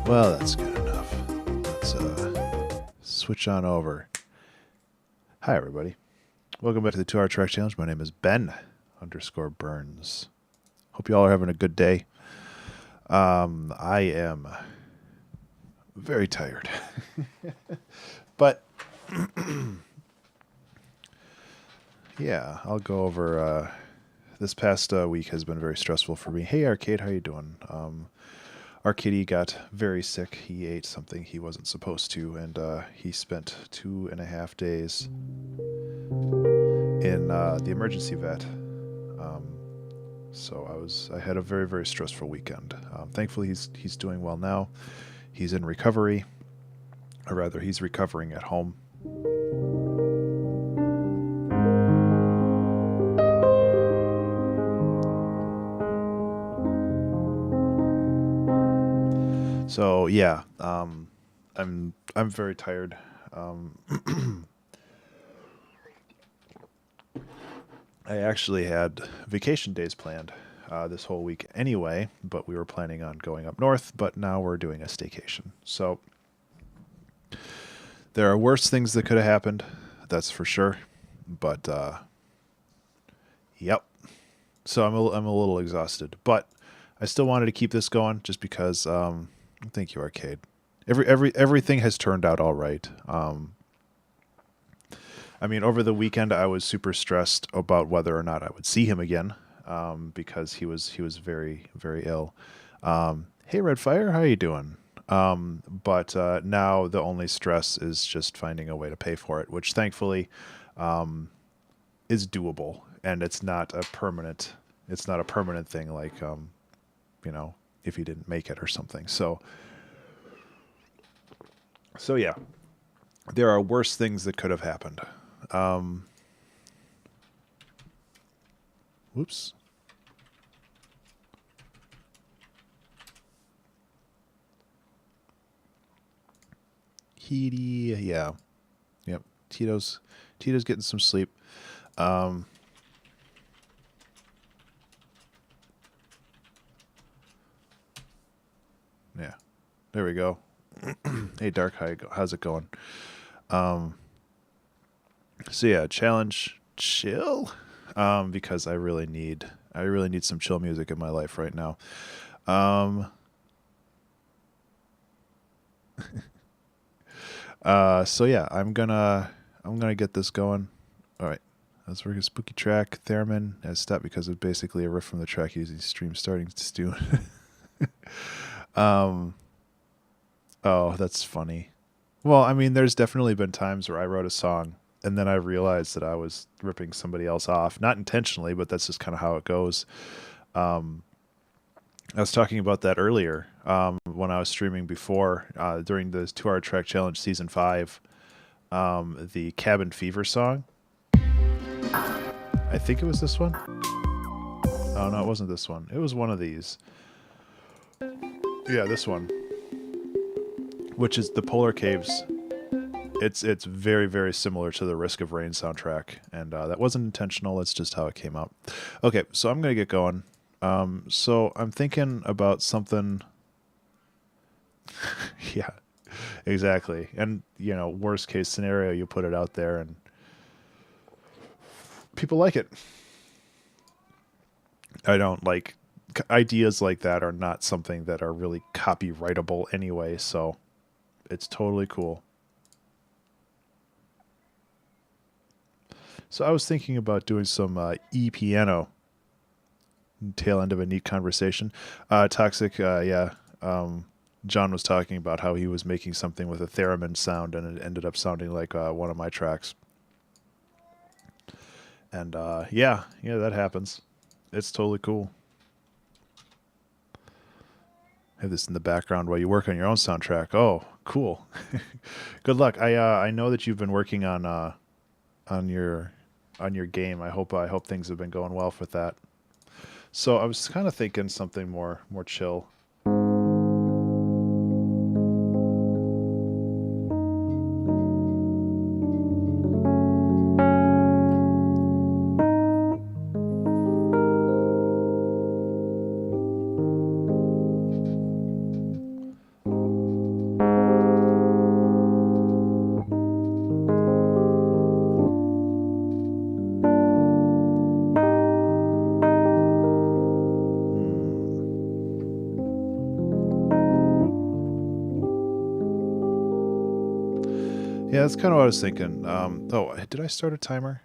Well, that's good enough. Let's switch on over. Hi, everybody. Welcome back to the 2-Hour Track Challenge. My name is Ben_Burns. Hope you all are having a good day. I am very tired. But, yeah, I'll go over... this past week has been very stressful for me. Hey, Arcade, how you doing? Our kitty got very sick. He ate something he wasn't supposed to, and he spent 2.5 days in the emergency vet. So I had a very, very stressful weekend. Thankfully, he's doing well now. He's in recovery, or rather, he's recovering at home. So yeah, I'm very tired. I actually had vacation days planned this whole week anyway, but we were planning on going up north, but now we're doing a staycation. So there are worse things that could have happened, that's for sure. But yep. So I'm a little exhausted, but I still wanted to keep this going just because. Thank you, Arcade. Everything has turned out all right. I mean, over the weekend, I was super stressed about whether or not I would see him again, because he was very, very ill. Hey, Redfire, how you doing? But now the only stress is just finding a way to pay for it, which thankfully is doable, and it's not a permanent. It's not a permanent thing like if he didn't make it or something. So yeah, there are worse things that could have happened. Whoops. Heedy, yeah. Yep. Tito's getting some sleep. Yeah. There we go. Hey, Dark, how's it going? So yeah, challenge chill, because I really need some chill music in my life right now. So yeah, I'm gonna get this going. All right, let's work a spooky track. Theremin has stopped because it's basically a riff from the track using stream starting to do. Oh, that's funny. Well, I mean, there's definitely been times where I wrote a song and then I realized that I was ripping somebody else off, not intentionally, but that's just kind of how it goes. I was talking about that earlier when I was streaming before during the 2-Hour Track Challenge Season 5, the Cabin Fever song. I think it was this one. Oh, no, it wasn't this one. It was one of these. Yeah, this one. Which is the Polar Caves. It's very, very similar to the Risk of Rain soundtrack, and that wasn't intentional. That's just how it came out. Okay, so I'm gonna get going. So I'm thinking about something. Yeah, exactly. And worst case scenario, you put it out there and people like it. I don't like ideas like that are not something that are really copyrightable anyway, so it's totally cool. So I was thinking about doing some e-piano. Tail end of a neat conversation. Toxic, yeah. John was talking about how he was making something with a theremin sound, and it ended up sounding like one of my tracks. And yeah, that happens. It's totally cool. Have this in the background while you work on your own soundtrack. Oh, cool. Good luck. I know that you've been working on your game. I hope things have been going well with that. So I was kind of thinking something more chill. Yeah, that's kind of what I was thinking. Oh, did I start a timer?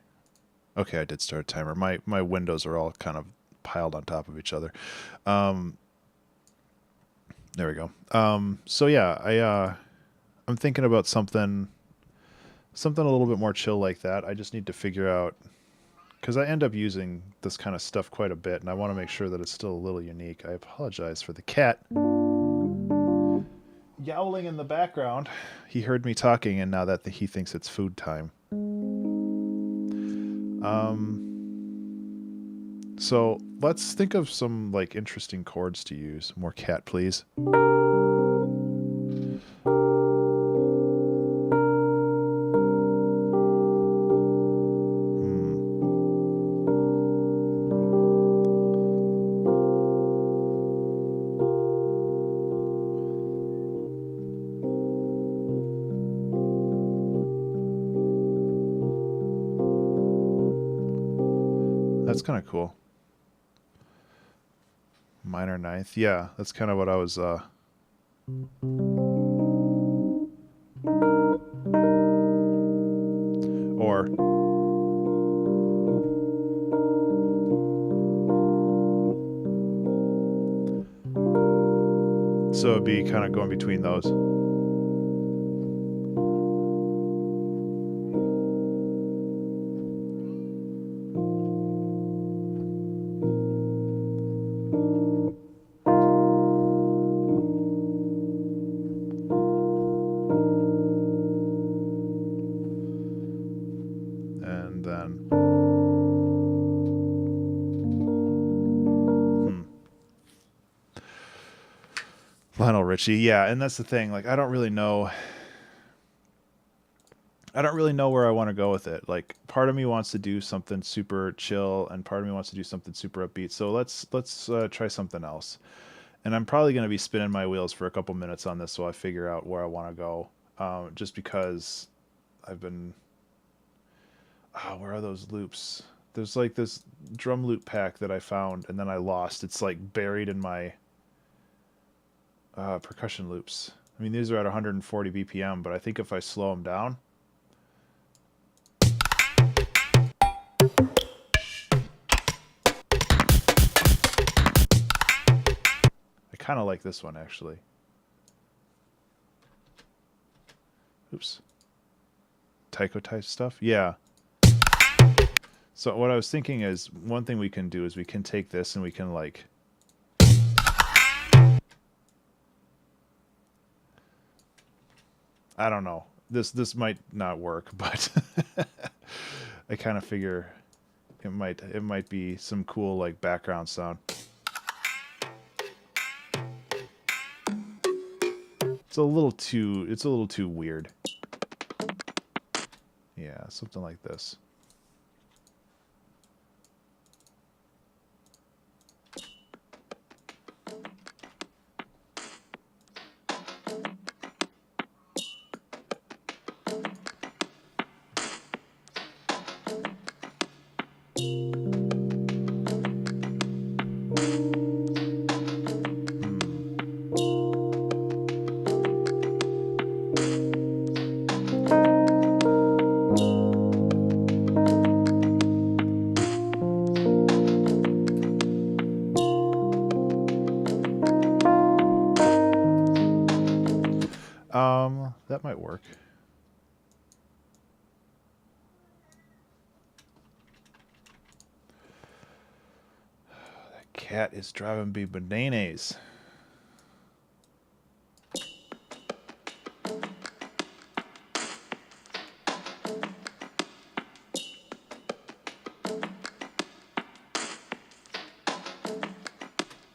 Okay, I did start a timer. My windows are all kind of piled on top of each other. Um, there we go. So yeah, I'm thinking about something a little bit more chill like that. I just need to figure out, because I end up using this kind of stuff quite a bit, and I want to make sure that it's still a little unique. I apologize for the cat yowling in the background. He heard me talking, and now that he thinks it's food time. So let's think of some like interesting chords to use. More cat, please. That's kind of cool. Minor ninth. Yeah, that's kind of what I was or so it'd be kind of going between those. And then Lionel Richie. Yeah, and that's the thing. Like I don't really know where I want to go with it. Like part of me wants to do something super chill and part of me wants to do something super upbeat. So let's try something else. And I'm probably going to be spinning my wheels for a couple minutes on this so I figure out where I want to go. Just because I've been where are those loops? There's like this drum loop pack that I found and then I lost. It's like buried in my percussion loops. I mean, these are at 140 BPM, but I think if I slow them down, I kind of like this one actually. Oops. Taiko type stuff? Yeah. So what I was thinking is one thing we can do is we can take this and we can like I don't know. This might not work, but I kind of figure it might be some cool like background sound. It's a little too weird. Yeah, something like this. That might work. That cat is driving me bananas.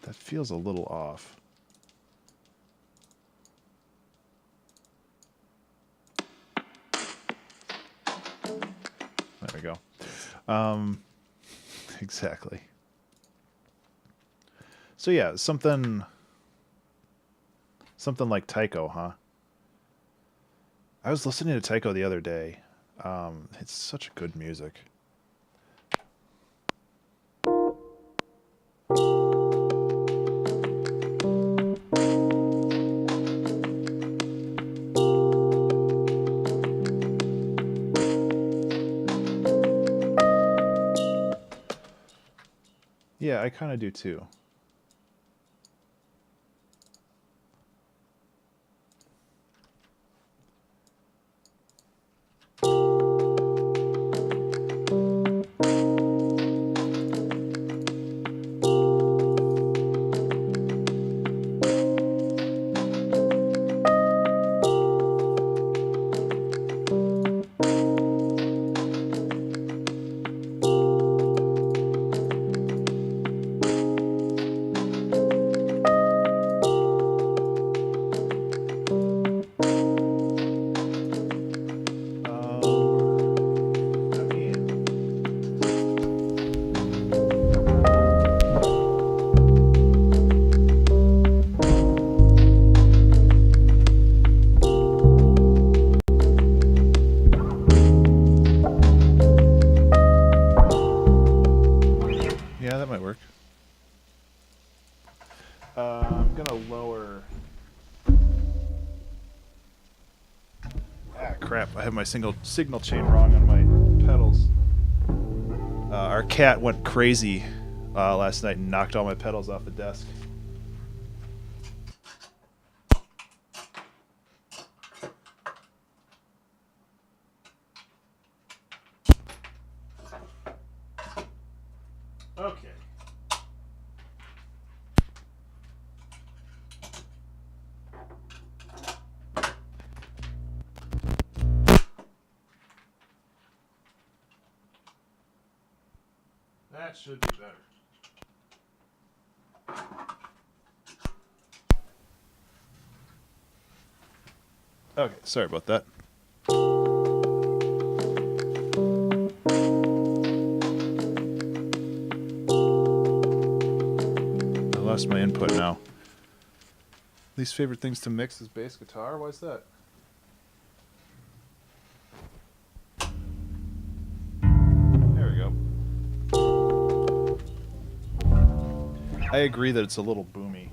That feels a little off. There we go. Exactly. So yeah, something like Taiko, huh? I was listening to Taiko the other day. It's such good music. Yeah, I kind of do too. Yeah, that might work. I'm gonna lower. Ah, crap! I have my signal chain wrong on my pedals. Our cat went crazy last night and knocked all my pedals off the desk. Okay. That should be better. Okay, sorry about that. I lost my input now. Least favorite things to mix is bass guitar? Why's that? There we go. I agree that it's a little boomy.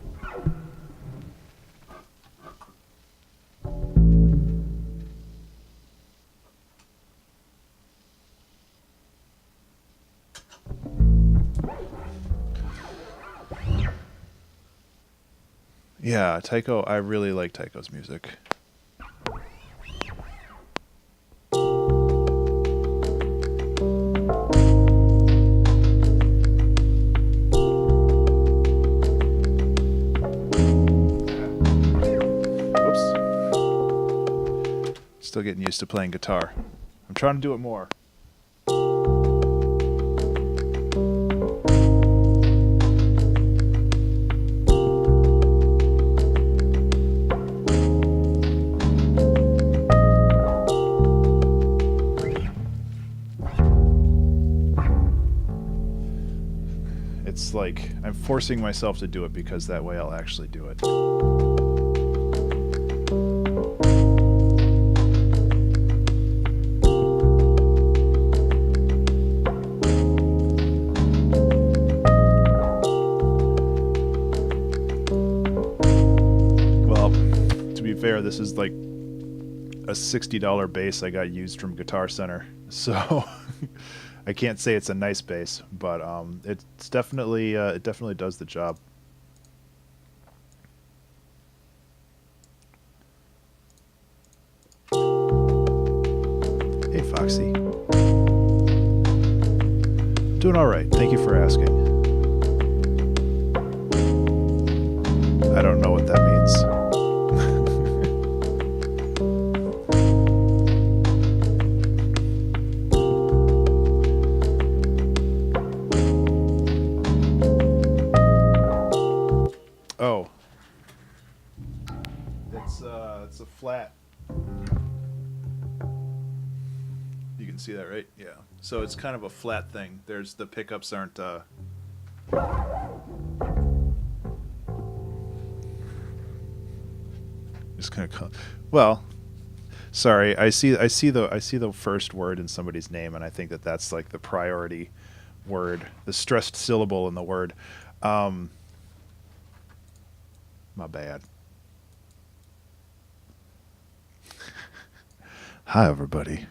Yeah, Tycho, I really like Tycho's music. Oops. Still getting used to playing guitar. I'm trying to do it more. It's like I'm forcing myself to do it because that way I'll actually do it. Well, to be fair, this is like a $60 bass I got used from Guitar Center, so I can't say it's a nice bass, but it's definitely it definitely does the job. Hey, Foxy. Doing all right. Thank you for asking. I don't know what that means. Oh, it's a flat. You can see that, right? Yeah. So it's kind of a flat thing. There's the pickups aren't. Just kind of. Well, sorry. I see the first word in somebody's name, and I think that that's like the priority word, the stressed syllable in the word. My bad. Hi, everybody.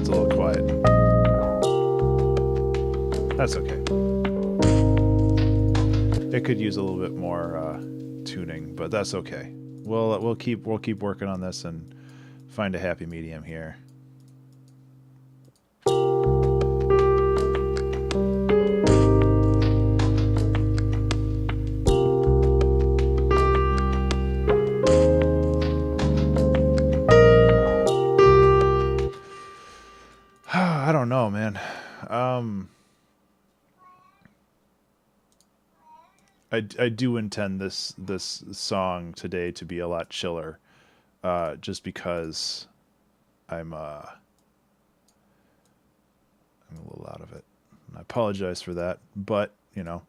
it's a little quiet. That's okay. It could use a little bit more tuning, but that's okay. We'll keep working on this and find a happy medium here. I don't know, man. I do intend this song today to be a lot chiller, just because I'm a little out of it. And I apologize for that, but you know,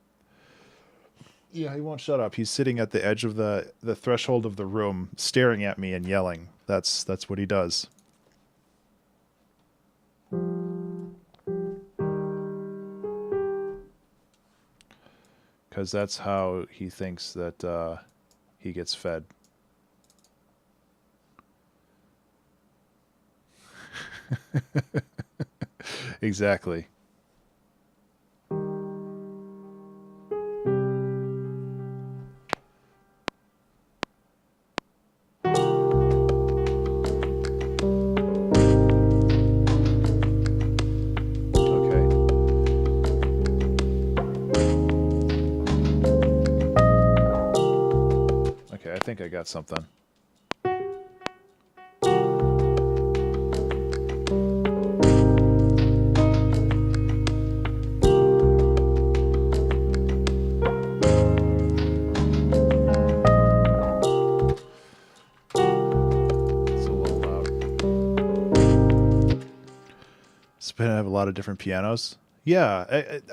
yeah, he won't shut up. He's sitting at the edge of the threshold of the room, staring at me and yelling. That's what he does. Because that's how he thinks that he gets fed. Exactly. I think I got something. It's a little loud. Spin have a lot of different pianos. Yeah, it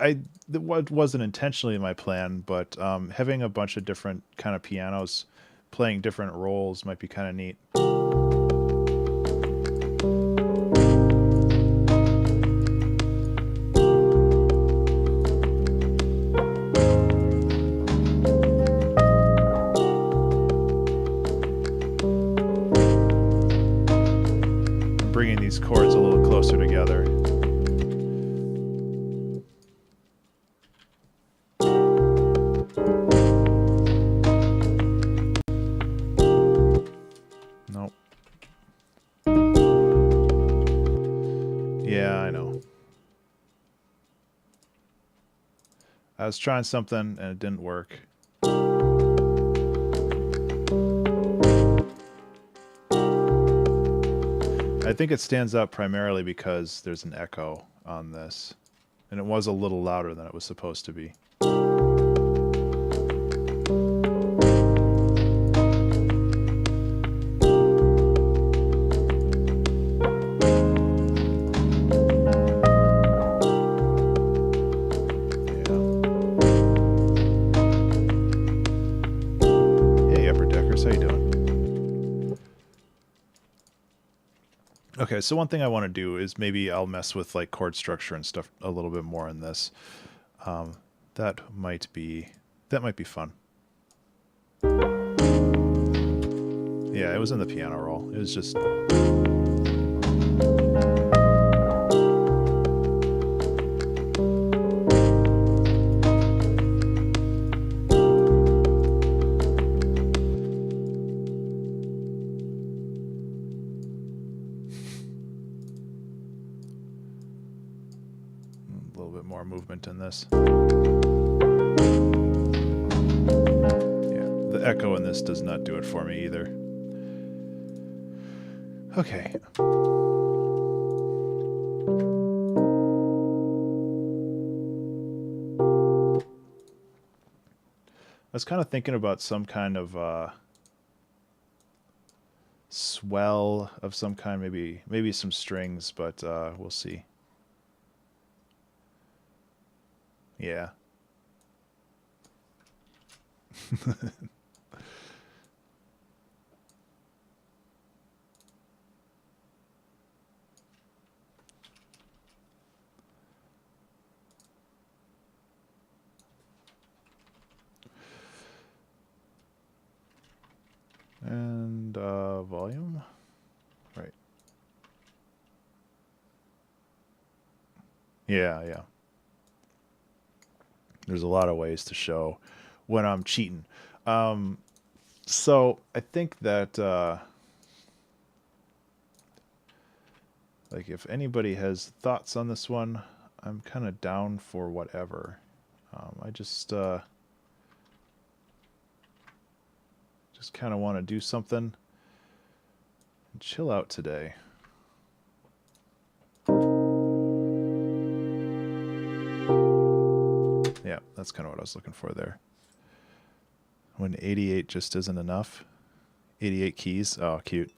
wasn't intentionally my plan, but having a bunch of different kind of pianos playing different roles might be kind of neat. I'm bringing these chords a little closer together. I was trying something and it didn't work. I think it stands out primarily because there's an echo on this, and it was a little louder than it was supposed to be. Okay, so one thing I want to do is maybe I'll mess with like chord structure and stuff a little bit more in this. That might be fun. Yeah, it was in the piano roll. It was just. Movement in this. Yeah, the echo in this does not do it for me either. Okay. I was kind of thinking about some kind of swell of some kind, maybe some strings, but we'll see. Yeah. And volume. Right. Yeah, yeah. There's a lot of ways to show when I'm cheating. So I think that like if anybody has thoughts on this one, I'm kind of down for whatever. I just kind of want to do something and chill out today. Yeah, that's kind of what I was looking for there. When 88 just isn't enough. 88 keys. Oh, cute.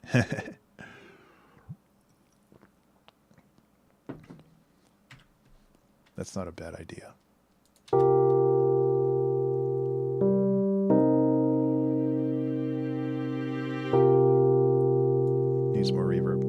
That's not a bad idea. Needs more reverb.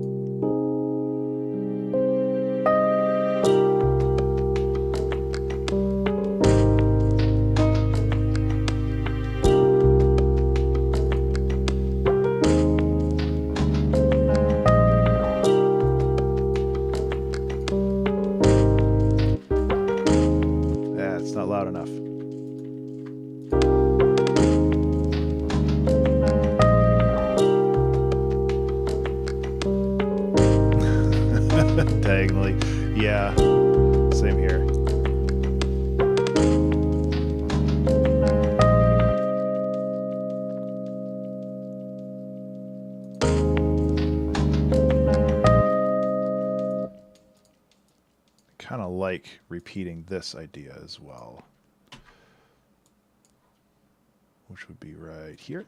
It's not loud enough. Diagonally. Yeah. Same here. Kind of like repeating this idea as well, which would be right here.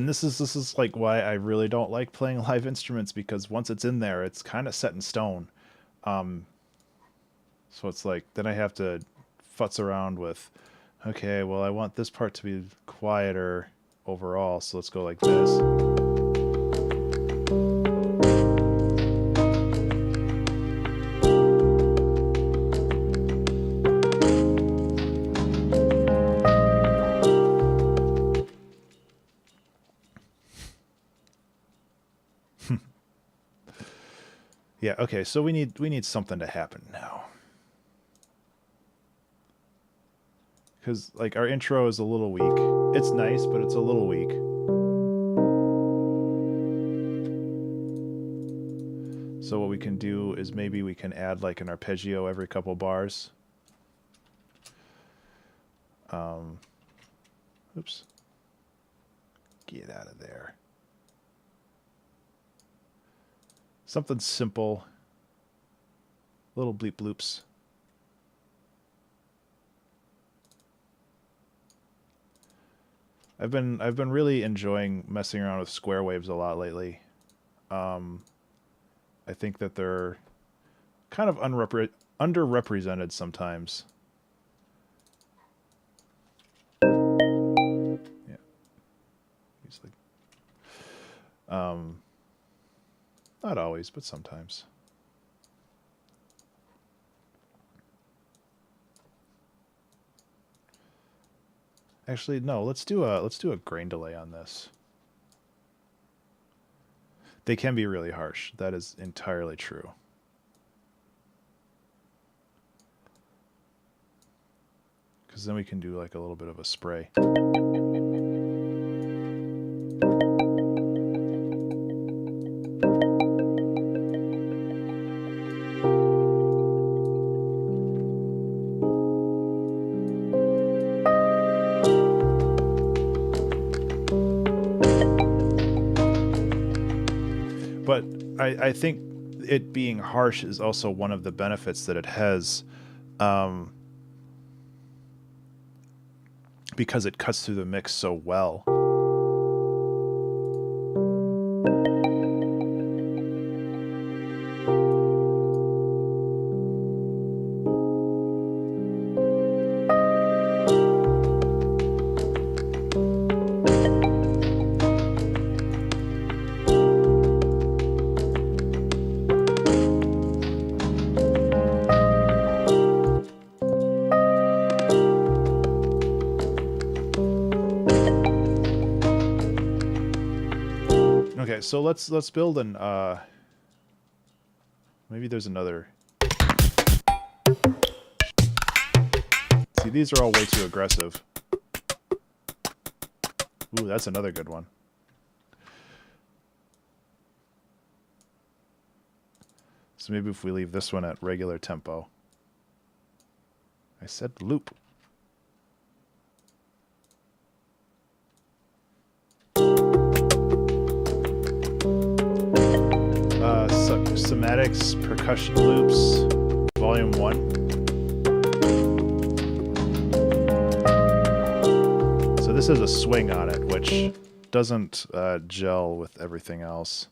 This is like why I really don't like playing live instruments, because once it's in there, it's kind of set in stone. So it's like, then I have to futz around with, okay, well, I want this part to be quieter overall, so let's go like this. Yeah, okay, so we need something to happen now. Because, like, our intro is a little weak. It's nice, but it's a little weak. So what we can do is maybe we can add, like, an arpeggio every couple bars. Oops. Get out of there. Something simple. Little bleep bloops. I've been really enjoying messing around with square waves a lot lately. I think that they're kind of underrepresented sometimes. Yeah. Usually. Not always, but sometimes. Actually, no, let's do a grain delay on this. They can be really harsh. That is entirely true. Because then we can do like a little bit of a spray. But I think it being harsh is also one of the benefits that it has, because it cuts through the mix so well. Okay, so let's build an maybe there's another. See, these are all way too aggressive. Ooh, that's another good one. So maybe if we leave this one at regular tempo. I said loop. Somatics, percussion loops, volume 1. So this has a swing on it, which doesn't gel with everything else.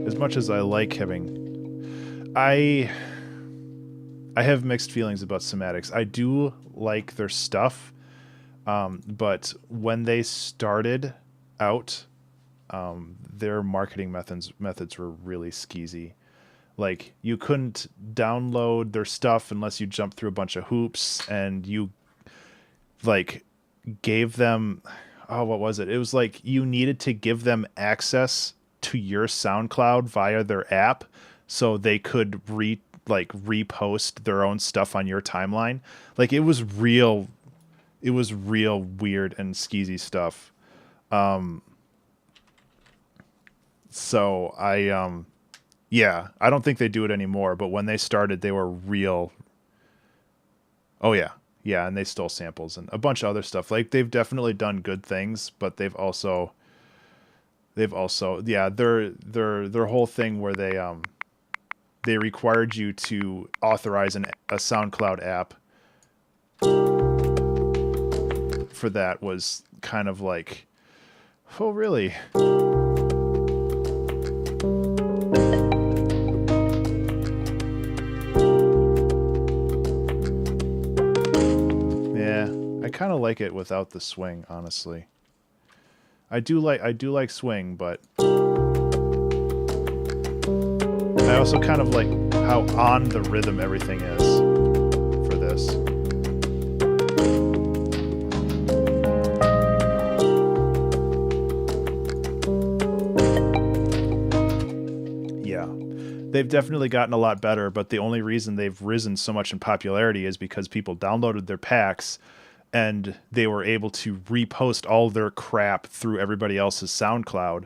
As much as I like having... I have mixed feelings about Somatics. I do like their stuff. But when they started out, their marketing methods were really skeezy. Like, you couldn't download their stuff unless you jumped through a bunch of hoops, and you, like, gave them... Oh, what was it? It was like you needed to give them access to your SoundCloud via their app so they could repost their own stuff on your timeline. Like, it was real weird and skeezy stuff. So yeah, I don't think they do it anymore, but when they started, they were real. Oh yeah. Yeah. And they stole samples and a bunch of other stuff. Like, they've definitely done good things, but they've also, yeah, their whole thing where they required you to authorize a SoundCloud app for that was kind of like, oh really? Yeah, I kind of like it without the swing, honestly. I do like swing, but I also kind of like how on the rhythm everything is for this. They've definitely gotten a lot better, but the only reason they've risen so much in popularity is because people downloaded their packs and they were able to repost all their crap through everybody else's SoundCloud.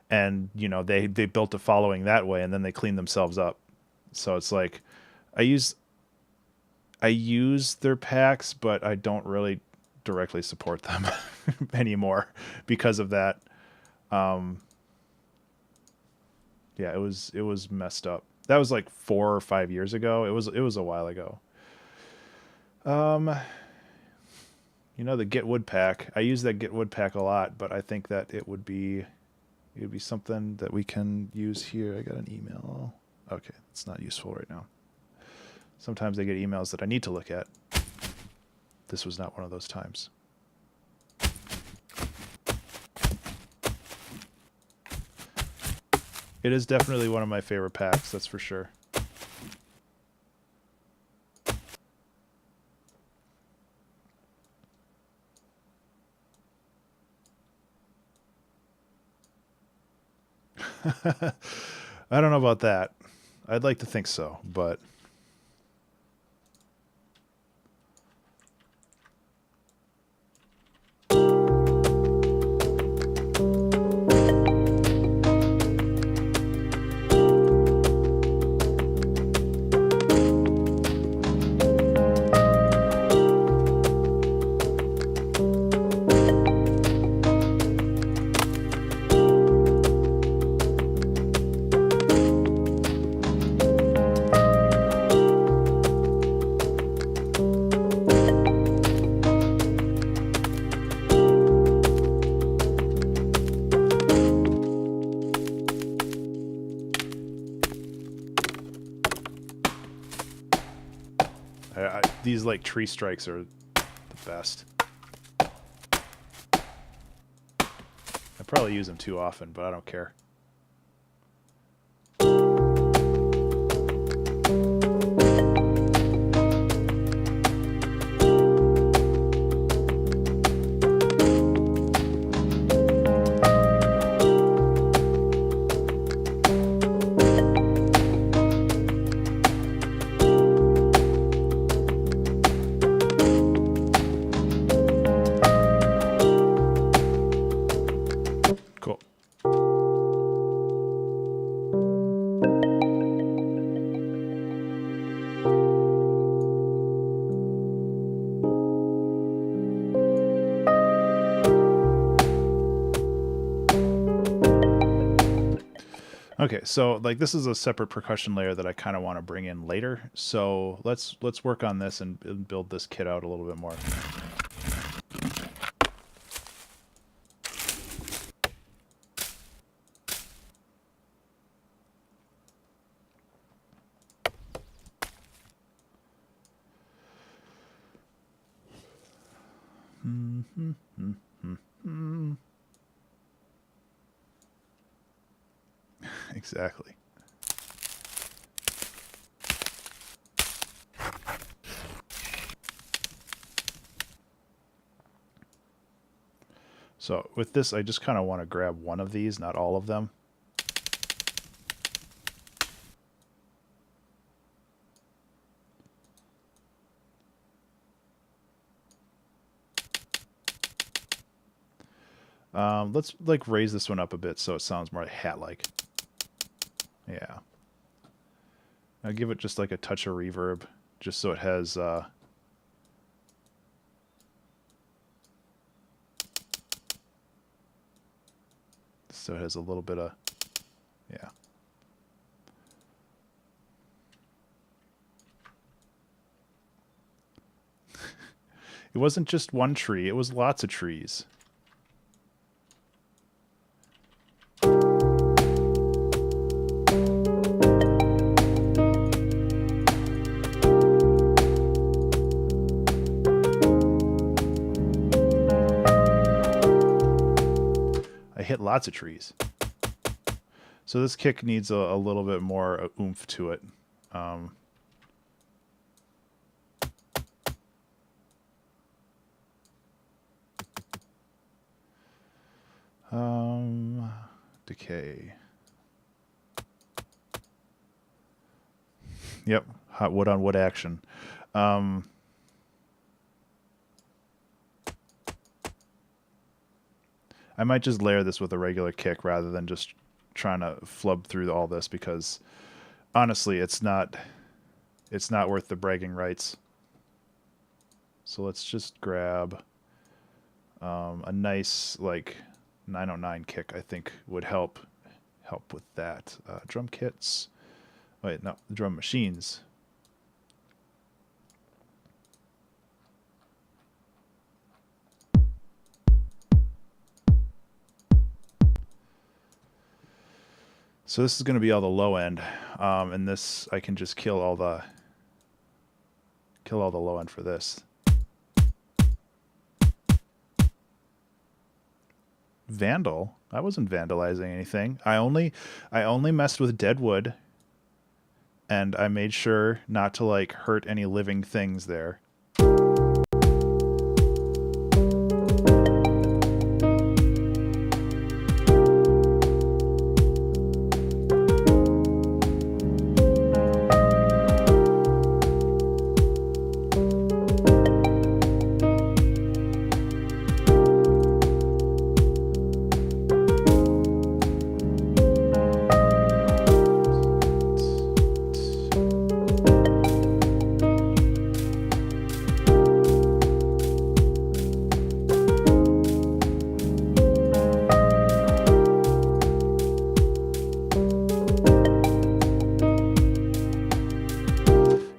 And, you know, they built a following that way, and then they cleaned themselves up. So it's like, I use their packs, but I don't really directly support them anymore because of that. Yeah, it was messed up. That was like 4 or 5 years ago. It was a while ago. You know, the Get Wood pack. I use that Get Wood pack a lot, but I think that it would be something that we can use here. I got an email. Okay, it's not useful right now. Sometimes I get emails that I need to look at. This was not one of those times. It is definitely one of my favorite packs, that's for sure. I don't know about that. I'd like to think so, but... These like tree strikes are the best. I probably use them too often, but I don't care. Okay, so like this is a separate percussion layer that I kind of want to bring in later. So let's work on this and build this kit out a little bit more. Exactly. So with this, I just kind of want to grab one of these, not all of them. Let's like raise this one up a bit so it sounds more hat-like. Yeah. I'll give it just like a touch of reverb, just so it has so it has a little bit of, yeah. It wasn't just one tree, it was lots of trees. Hit lots of trees. So this kick needs a little bit more oomph to it. Decay. Yep, hot wood on wood action. I might just layer this with a regular kick rather than just trying to flub through all this, because honestly, it's not worth the bragging rights. So let's just grab a nice like 909 kick. I think would help with that. Drum kits. Wait, no, drum machines. So this is going to be all the low end, and this I can just kill all the low end for this. Vandal? I wasn't vandalizing anything. I only messed with dead wood, and I made sure not to like hurt any living things there.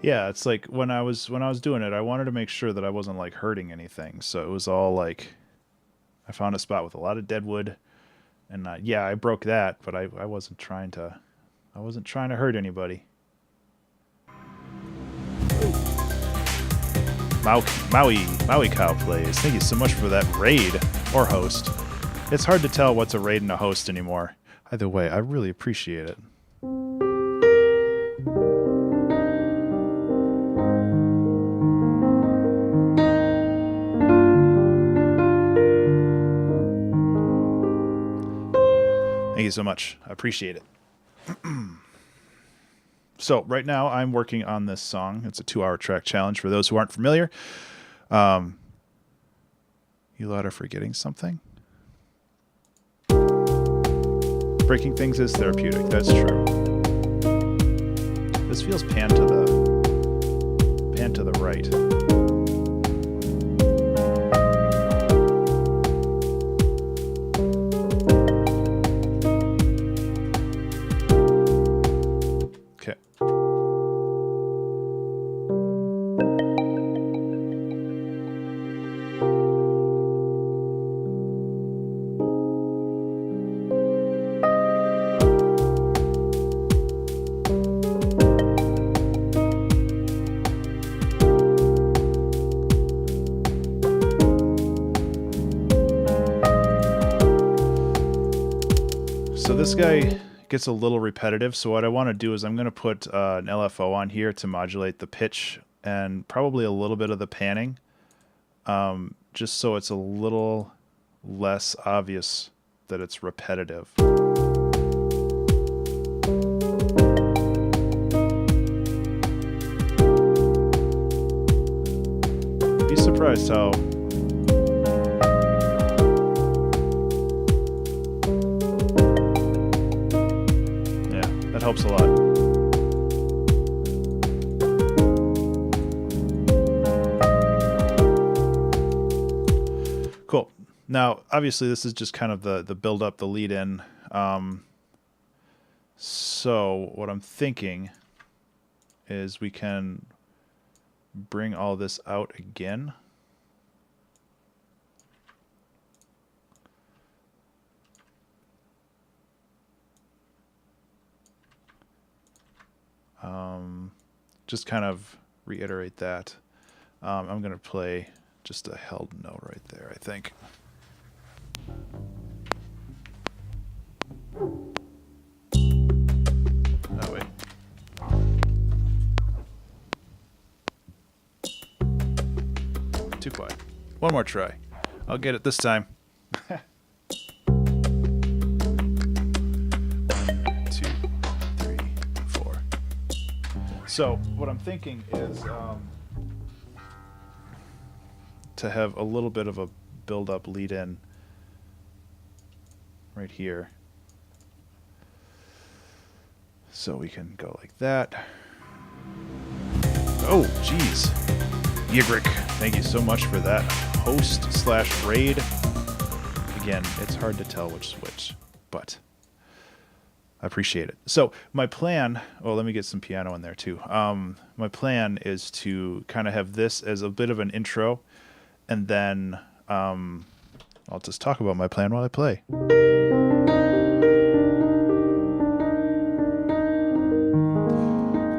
Yeah, it's like when I was doing it, I wanted to make sure that I wasn't like hurting anything. So it was all like, I found a spot with a lot of dead wood, and yeah, I broke that, but I wasn't trying to hurt anybody. Maui Cow plays. Thank you so much for that raid or host. It's hard to tell what's a raid and a host anymore. Either way, I really appreciate it. Thank you so much. I appreciate it. So right now I'm working on this song. It's a 2-hour track challenge for those who aren't familiar. You lot are forgetting something? Breaking things is therapeutic. That's true. This feels pan to the right. so this guy gets a little repetitive. So what I want to do is I'm going to put an LFO on here to modulate the pitch and probably a little bit of the panning, just so it's a little less obvious that it's repetitive. Be surprised how that helps a lot. Cool. Now, obviously, this is just kind of the build up, the lead in. So what I'm thinking is we can bring all this out again. Just kind of reiterate that. I'm going to play just a held note right there, I think. No, wait. Too quiet. One more try. I'll get it this time. 1, 2, 3, 4. So what I'm thinking is to have a little bit of a build-up lead-in right here. So we can go like that. Oh, geez. Yigrick, thank you so much for that host/raid. Again, it's hard to tell which is which, but I appreciate it. So my plan, well, let me get some piano in there too. My plan is to kind of have this as a bit of an intro, and then I'll just talk about my plan while I play.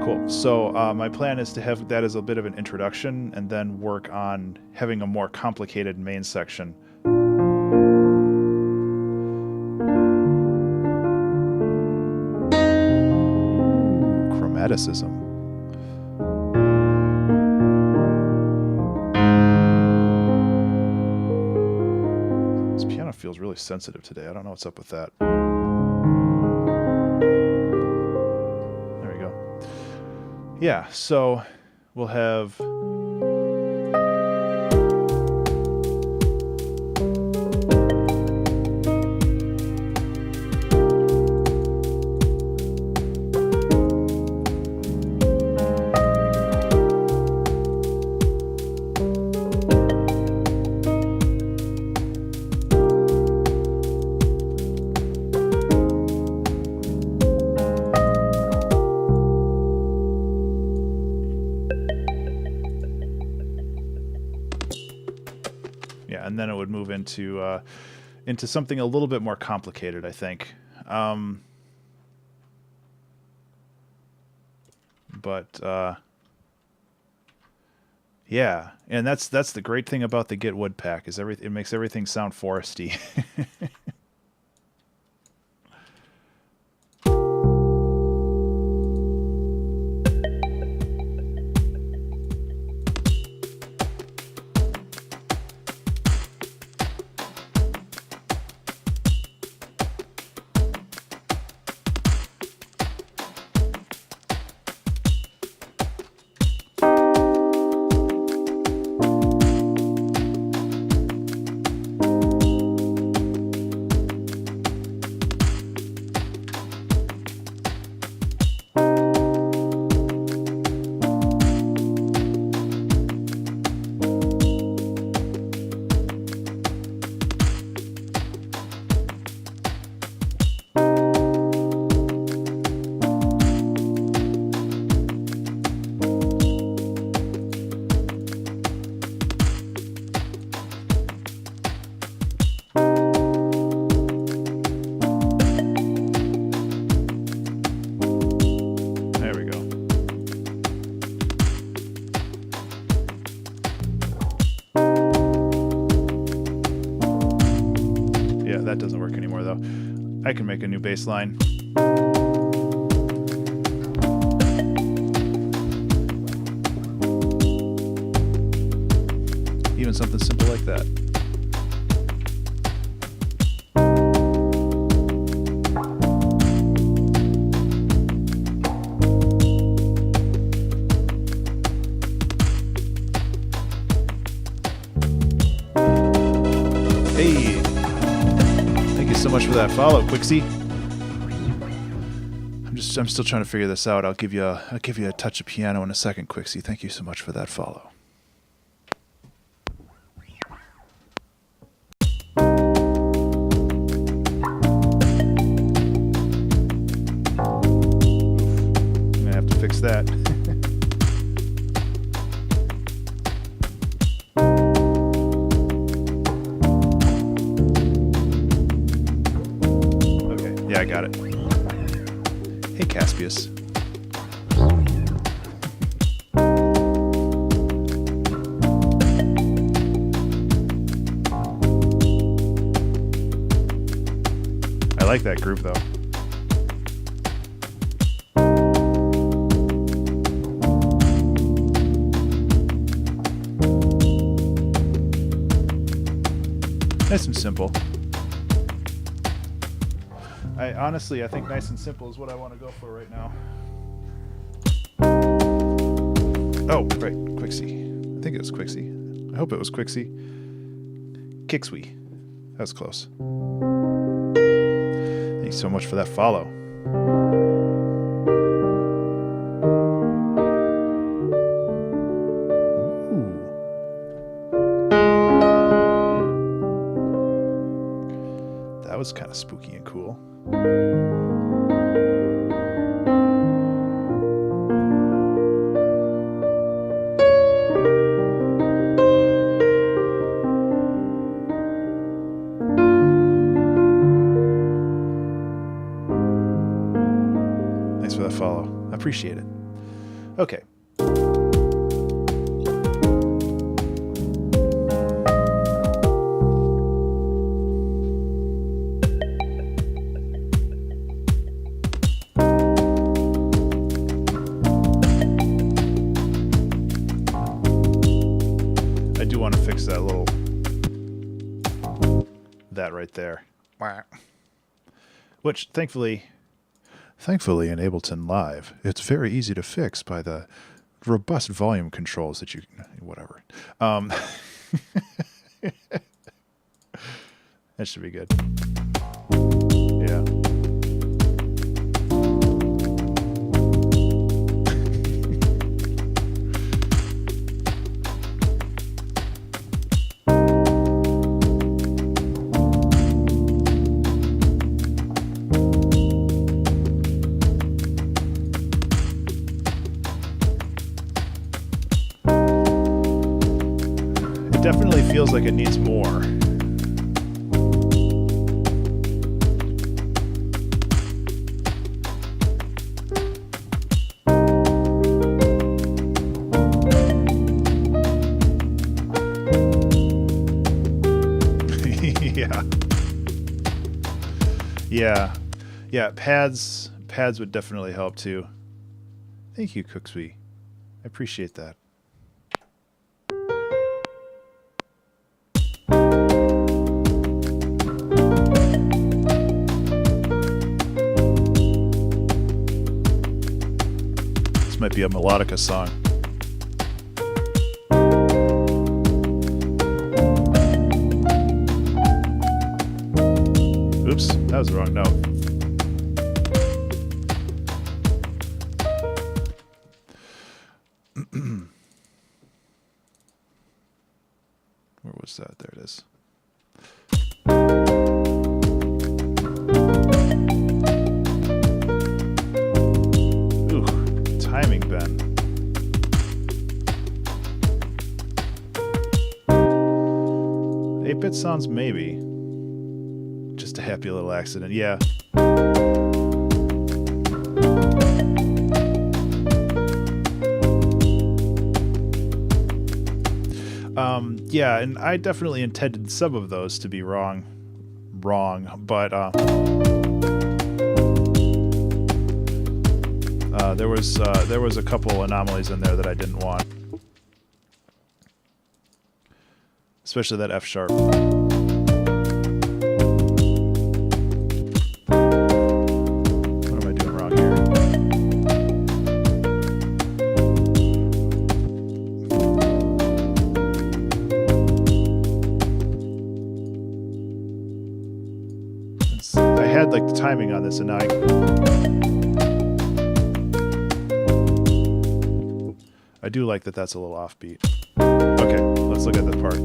Cool. So my plan is to have that as a bit of an introduction, and then work on having a more complicated main section. Chromaticism. This piano feels really sensitive today. I don't know what's up with that. There we go. Yeah, so we'll have and then it would move into something a little bit more complicated, I think. Yeah, and that's the great thing about the Get Wood pack is it makes everything sound foresty. I can make a new bass line. Even something simple like that. Hey, thank you so much for that follow, Quixie. I'm still trying to figure this out. I'll give you a touch of piano in a second, Quixie. Thank you so much for that follow. I'm gonna have to fix that. Okay, yeah, I got it. Hey, Caspius. I like that groove, though. Nice and simple. I think nice and simple is what I want to go for right now. Oh, right, Quixie. I think it was Quixie. I hope it was Quixie. Kixwie. That was close. Thanks so much for that follow. Ooh. That was kind of spooky and cool. Thanks for that follow. I appreciate it. Okay. That right there, which thankfully in Ableton Live, it's very easy to fix by the robust volume controls that you whatever. That should be good. Yeah. Definitely feels like it needs more. Yeah, pads would definitely help too. Thank you, Cooksby. I appreciate that. This might be a melodica song. Oops, that was the wrong note. Where was that? There it is. Ooh, timing, Ben. 8-bit sounds maybe. Just a happy little accident, yeah. Yeah, and I definitely intended some of those to be wrong, but There was a couple anomalies in there that I didn't want, especially that F sharp. What am I doing wrong here? I had like the timing on this, and now I do like that that's a little offbeat. Okay, let's look at this part.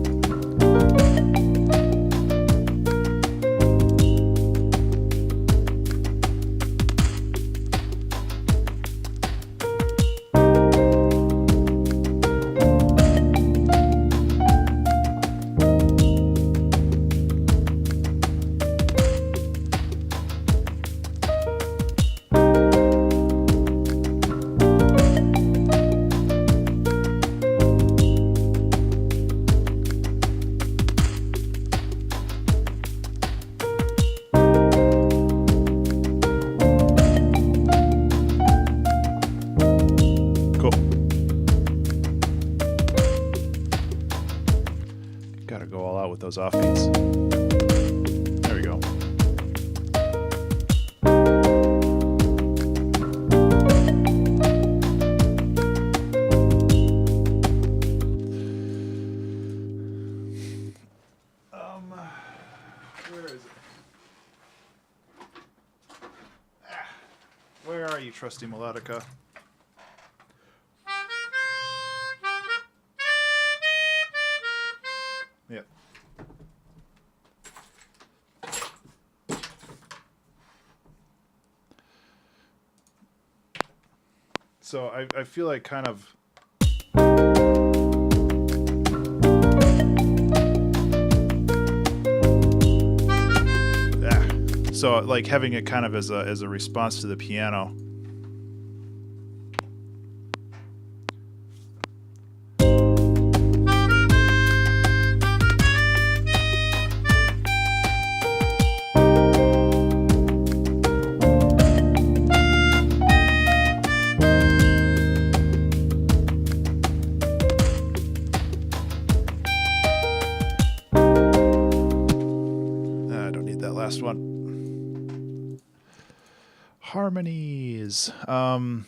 Gotta go all out with those offbeats. There we go. Where is it? Where are you, trusty melodica? Yep. So I feel like kind of so like having it kind of as a response to the piano. Last one. Harmonies. And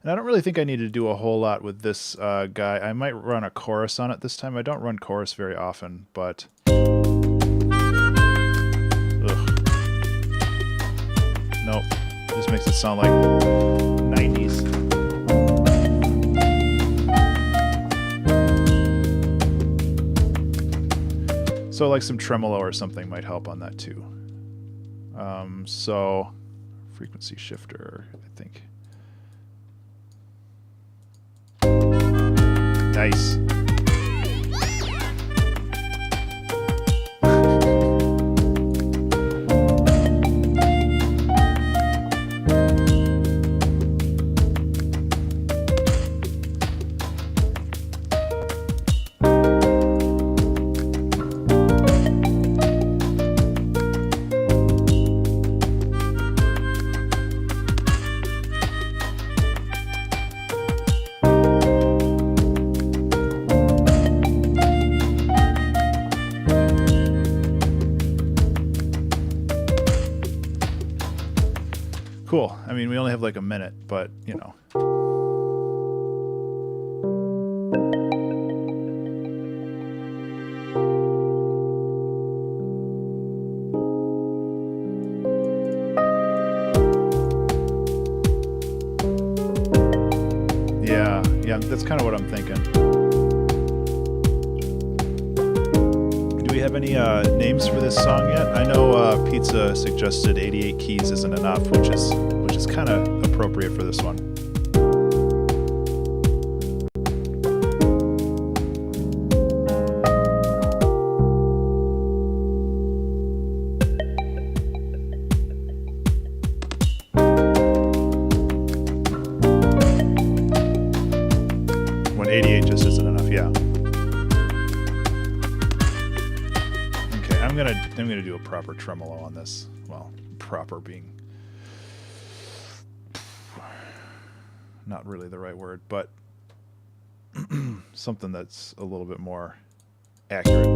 I don't really think I need to do a whole lot with this guy. I might run a chorus on it this time. I don't run chorus very often, but nope. This makes it sound like 90s. So like some tremolo or something might help on that too. So frequency shifter, I think. Nice. Cool. I mean, we only have like a minute, but you know. Yeah, that's kind of what I'm thinking. Do we have any names for this song yet? I know Pizza suggested 88 keys isn't enough, which is kind of appropriate for this one. When 88 just isn't enough, yeah. Okay, I'm gonna do a proper tremolo on this. Well, proper being not really the right word, but something that's a little bit more accurate.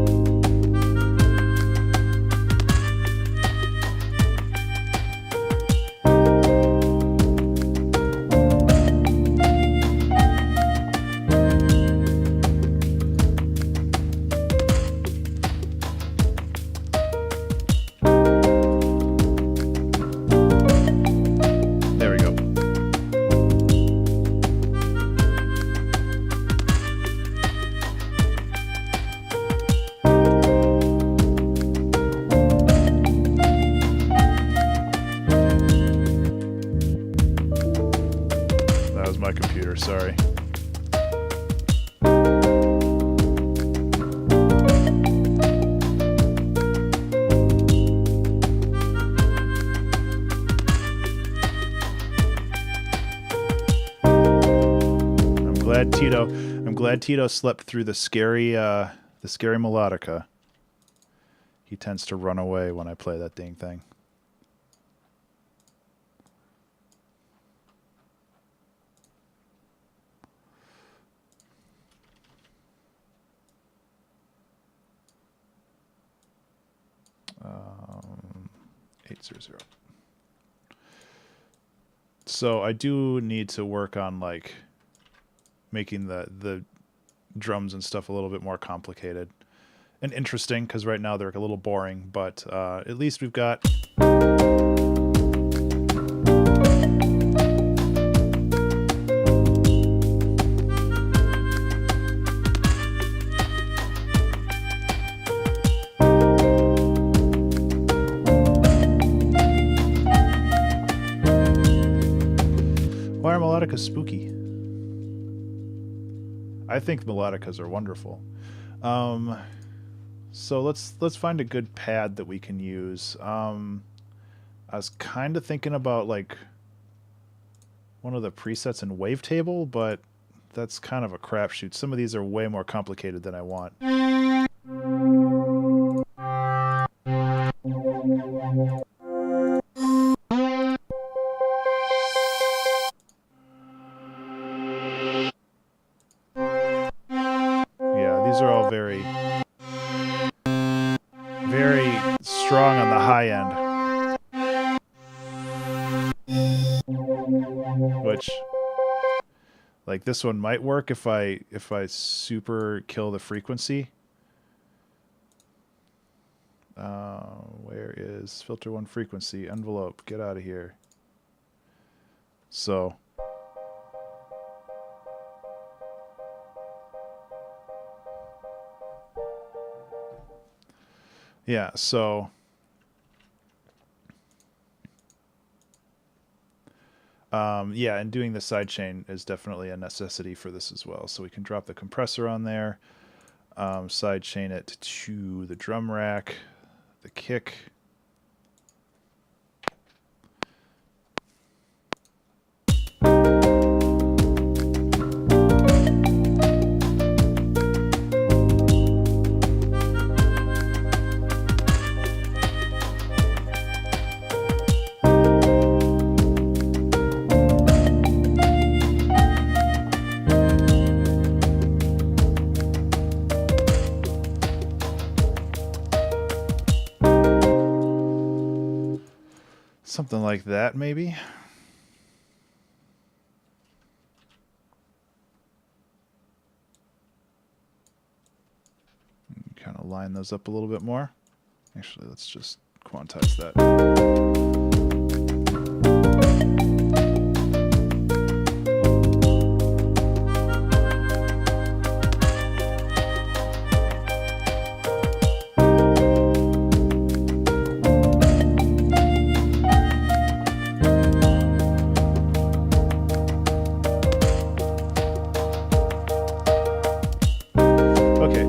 My computer, sorry. I'm glad Tito slept through the scary melodica. He tends to run away when I play that dang thing. Um, 800. So I do need to work on like making the drums and stuff a little bit more complicated and interesting, because right now they're a little boring, but at least we've got why are melodicas spooky? I think melodicas are wonderful. So let's find a good pad that we can use. I was kind of thinking about like one of the presets in Wavetable, but that's kind of a crapshoot. Some of these are way more complicated than I want. These are all very strong on the high end. Which, like, this one might work if I super kill the frequency. Where is filter one frequency envelope? Get out of here. So yeah, so yeah, and doing the sidechain is definitely a necessity for this as well. So we can drop the compressor on there, sidechain it to the drum rack, the kick. Something like that, maybe. Kind of line those up a little bit more. Actually, let's just quantize that.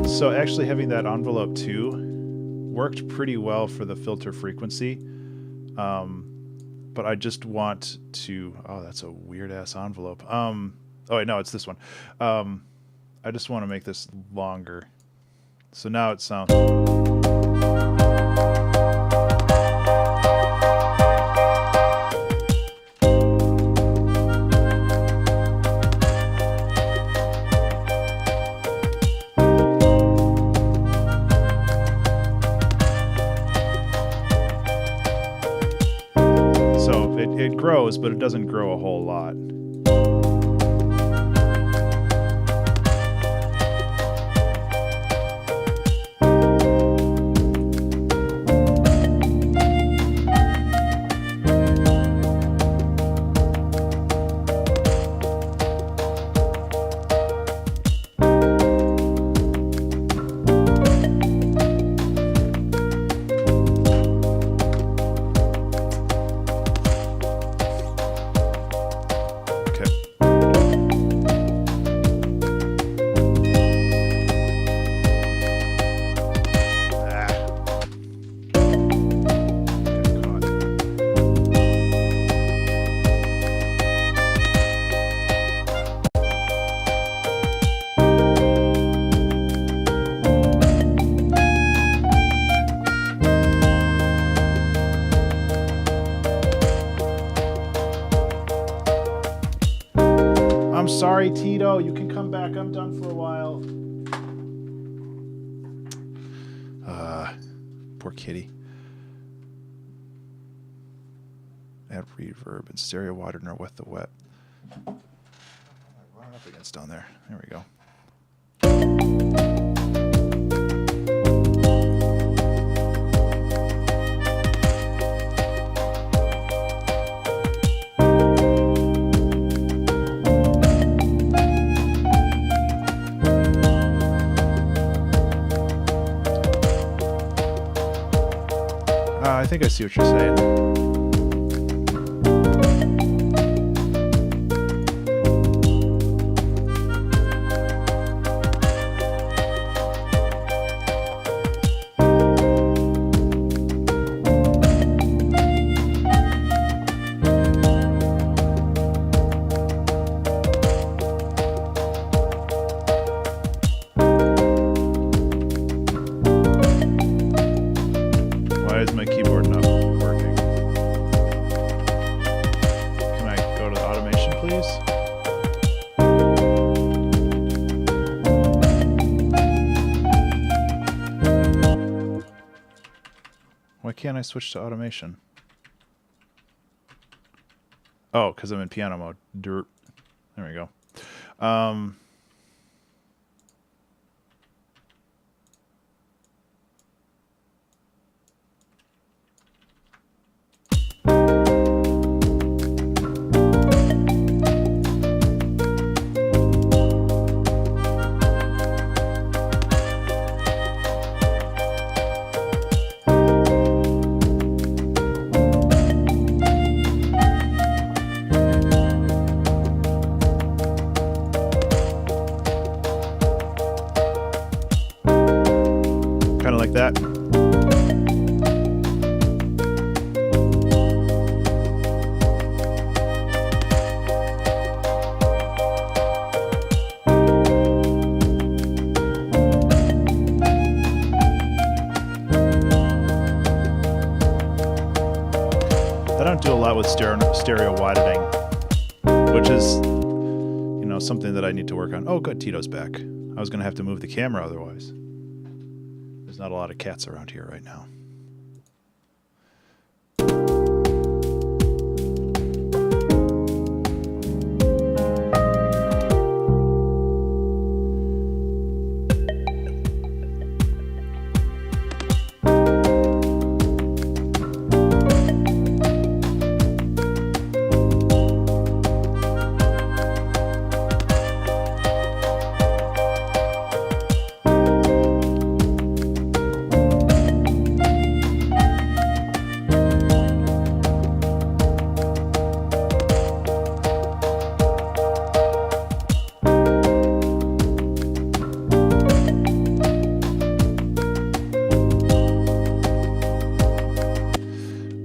So actually having that envelope too worked pretty well for the filter frequency, but I just want to, oh, that's a weird ass envelope. Oh wait, no, it's this one. I just want to make this longer. So now it sounds. It grows, but it doesn't grow a whole lot. Sorry, Tito. You can come back. I'm done for a while. Poor kitty. Add reverb and stereo widener with the wet. Run up against down there. There we go. I think I see what you're saying. Why is my keyboard not working? Can I go to the automation, please? Why can't I switch to automation? Oh, because I'm in piano mode. There we go. Kind of like that. I don't do a lot with stereo widening, which is, you know, something that I need to work on. Oh, good, Tito's back. I was going to have to move the camera otherwise. There's not a lot of cats around here right now.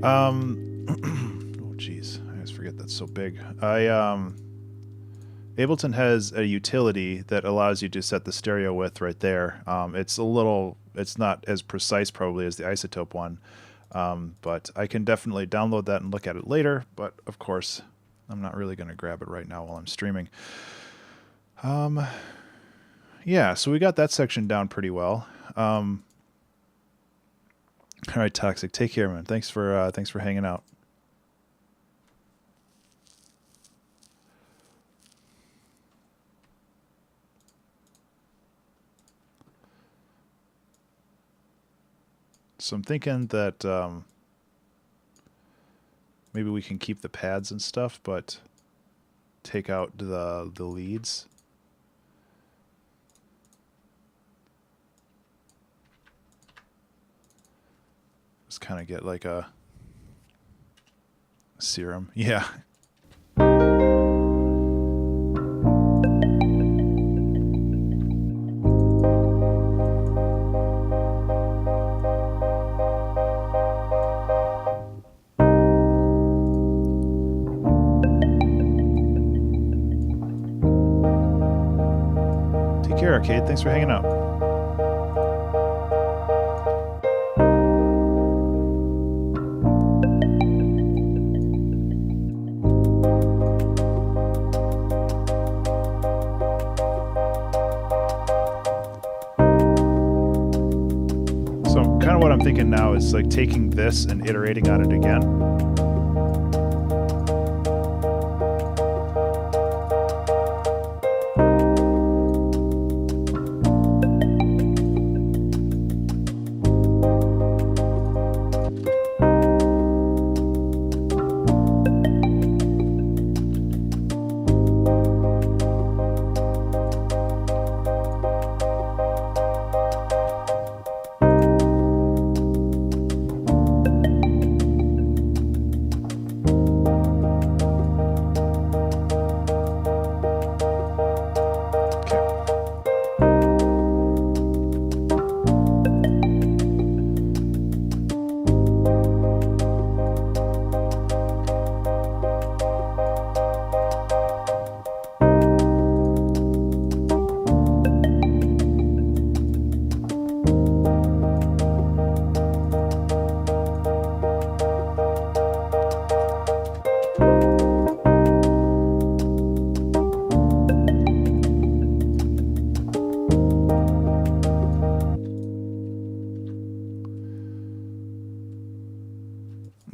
Oh geez, I always forget that's so big. Ableton has a utility that allows you to set the stereo width right there. It's not as precise probably as the isotope one, but I can definitely download that and look at it later. But of course, I'm not really going to grab it right now while I'm streaming. Yeah, so we got that section down pretty well. All right, Toxic, take care, man. Thanks for hanging out. So I'm thinking that maybe we can keep the pads and stuff, but take out the leads. Just kind of get like a serum. Yeah. Take care, Arcade. Thanks for hanging out. Kind of what I'm thinking now is like taking this and iterating on it again.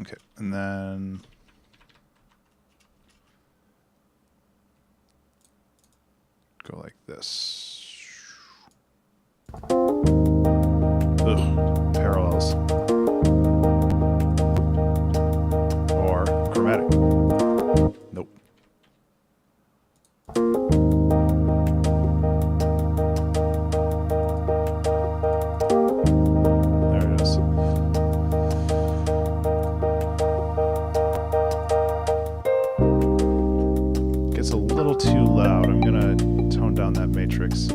Okay, and then go like this. Ugh, parallels. Or chromatic. Nope. There it is. Gets a little too loud. I'm gonna tone down that matrix.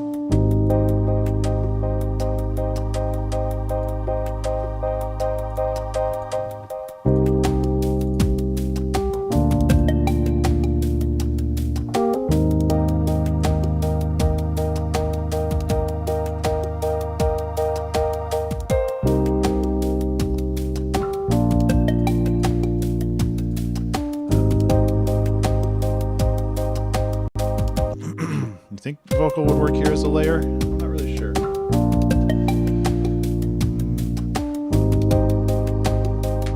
Think vocal would work here as a layer? I'm not really sure.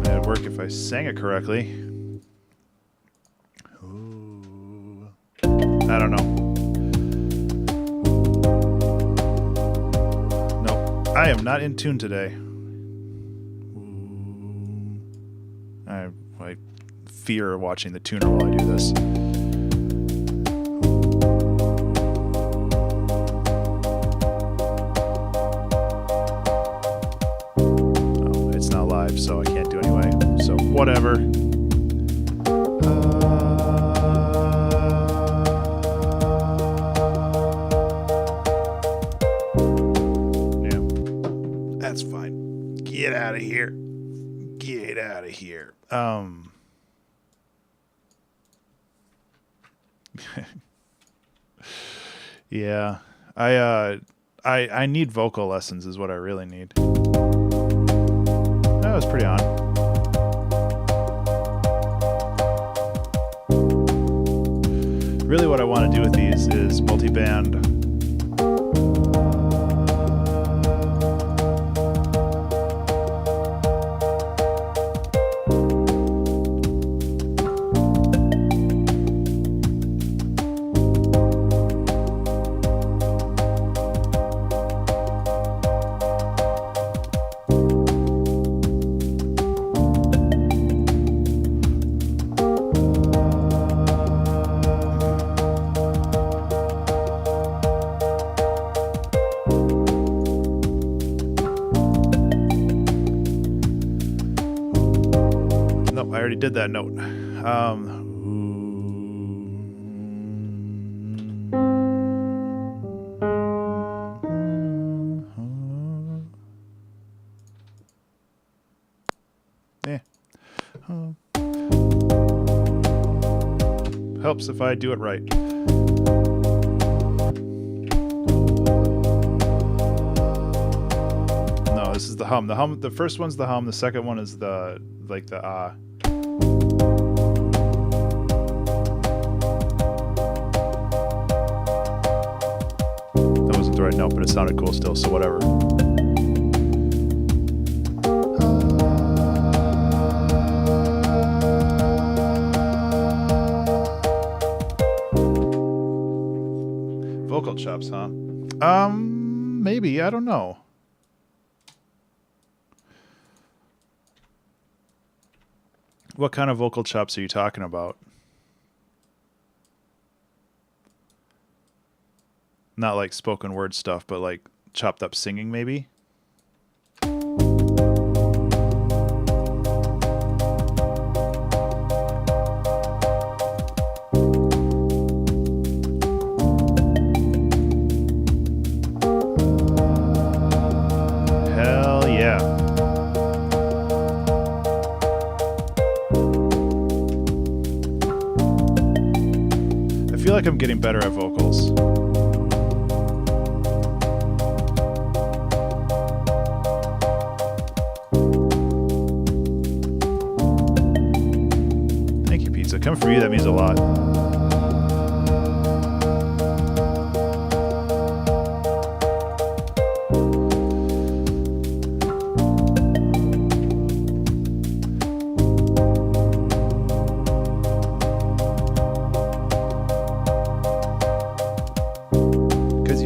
It'd work if I sang it correctly. Ooh. I don't know. No, I am not in tune today. I fear watching the tuner while I do this. So I can't do anyway. So whatever. Yeah, that's fine. Get out of here. Get out of here. Yeah, I need vocal lessons is what I really need. That was pretty on. Really what I want to do with these is multi-band. already did that note. Helps if I do it right. No, this is the hum. The first one's the hum. The second one is the ah. That wasn't the right note, but it sounded cool still. So whatever. Vocal chops, huh? Maybe. I don't know. What kind of vocal chops are you talking about? Not like spoken word stuff, but like chopped up singing, maybe? I feel like I'm getting better at vocals. Thank you, pizza. Coming from you, that means a lot.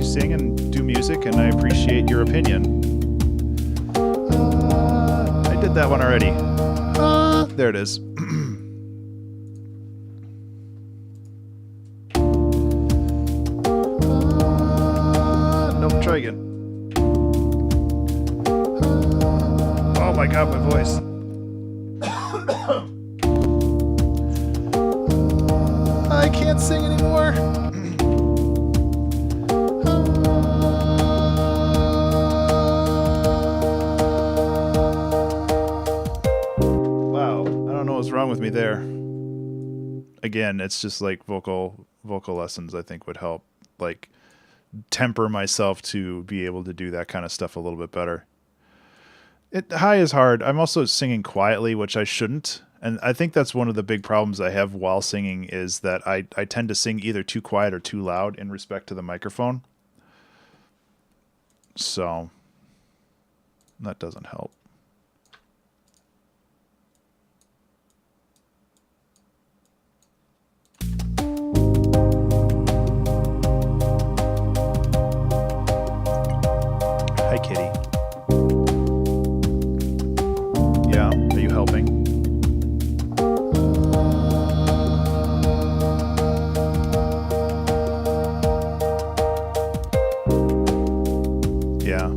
Sing and do music, and I appreciate your opinion. I did that one already. There it is. Nope, try again. Oh my god, my voice. I can't sing anymore. Wrong with me there. Again, it's just like vocal lessons I think would help like temper myself to be able to do that kind of stuff a little bit better. High is hard. I'm also singing quietly, which I shouldn't, and I think that's one of the big problems I have while singing is that I tend to sing either too quiet or too loud in respect to the microphone, so that doesn't help. Hi, kitty. Yeah, are you helping? Yeah.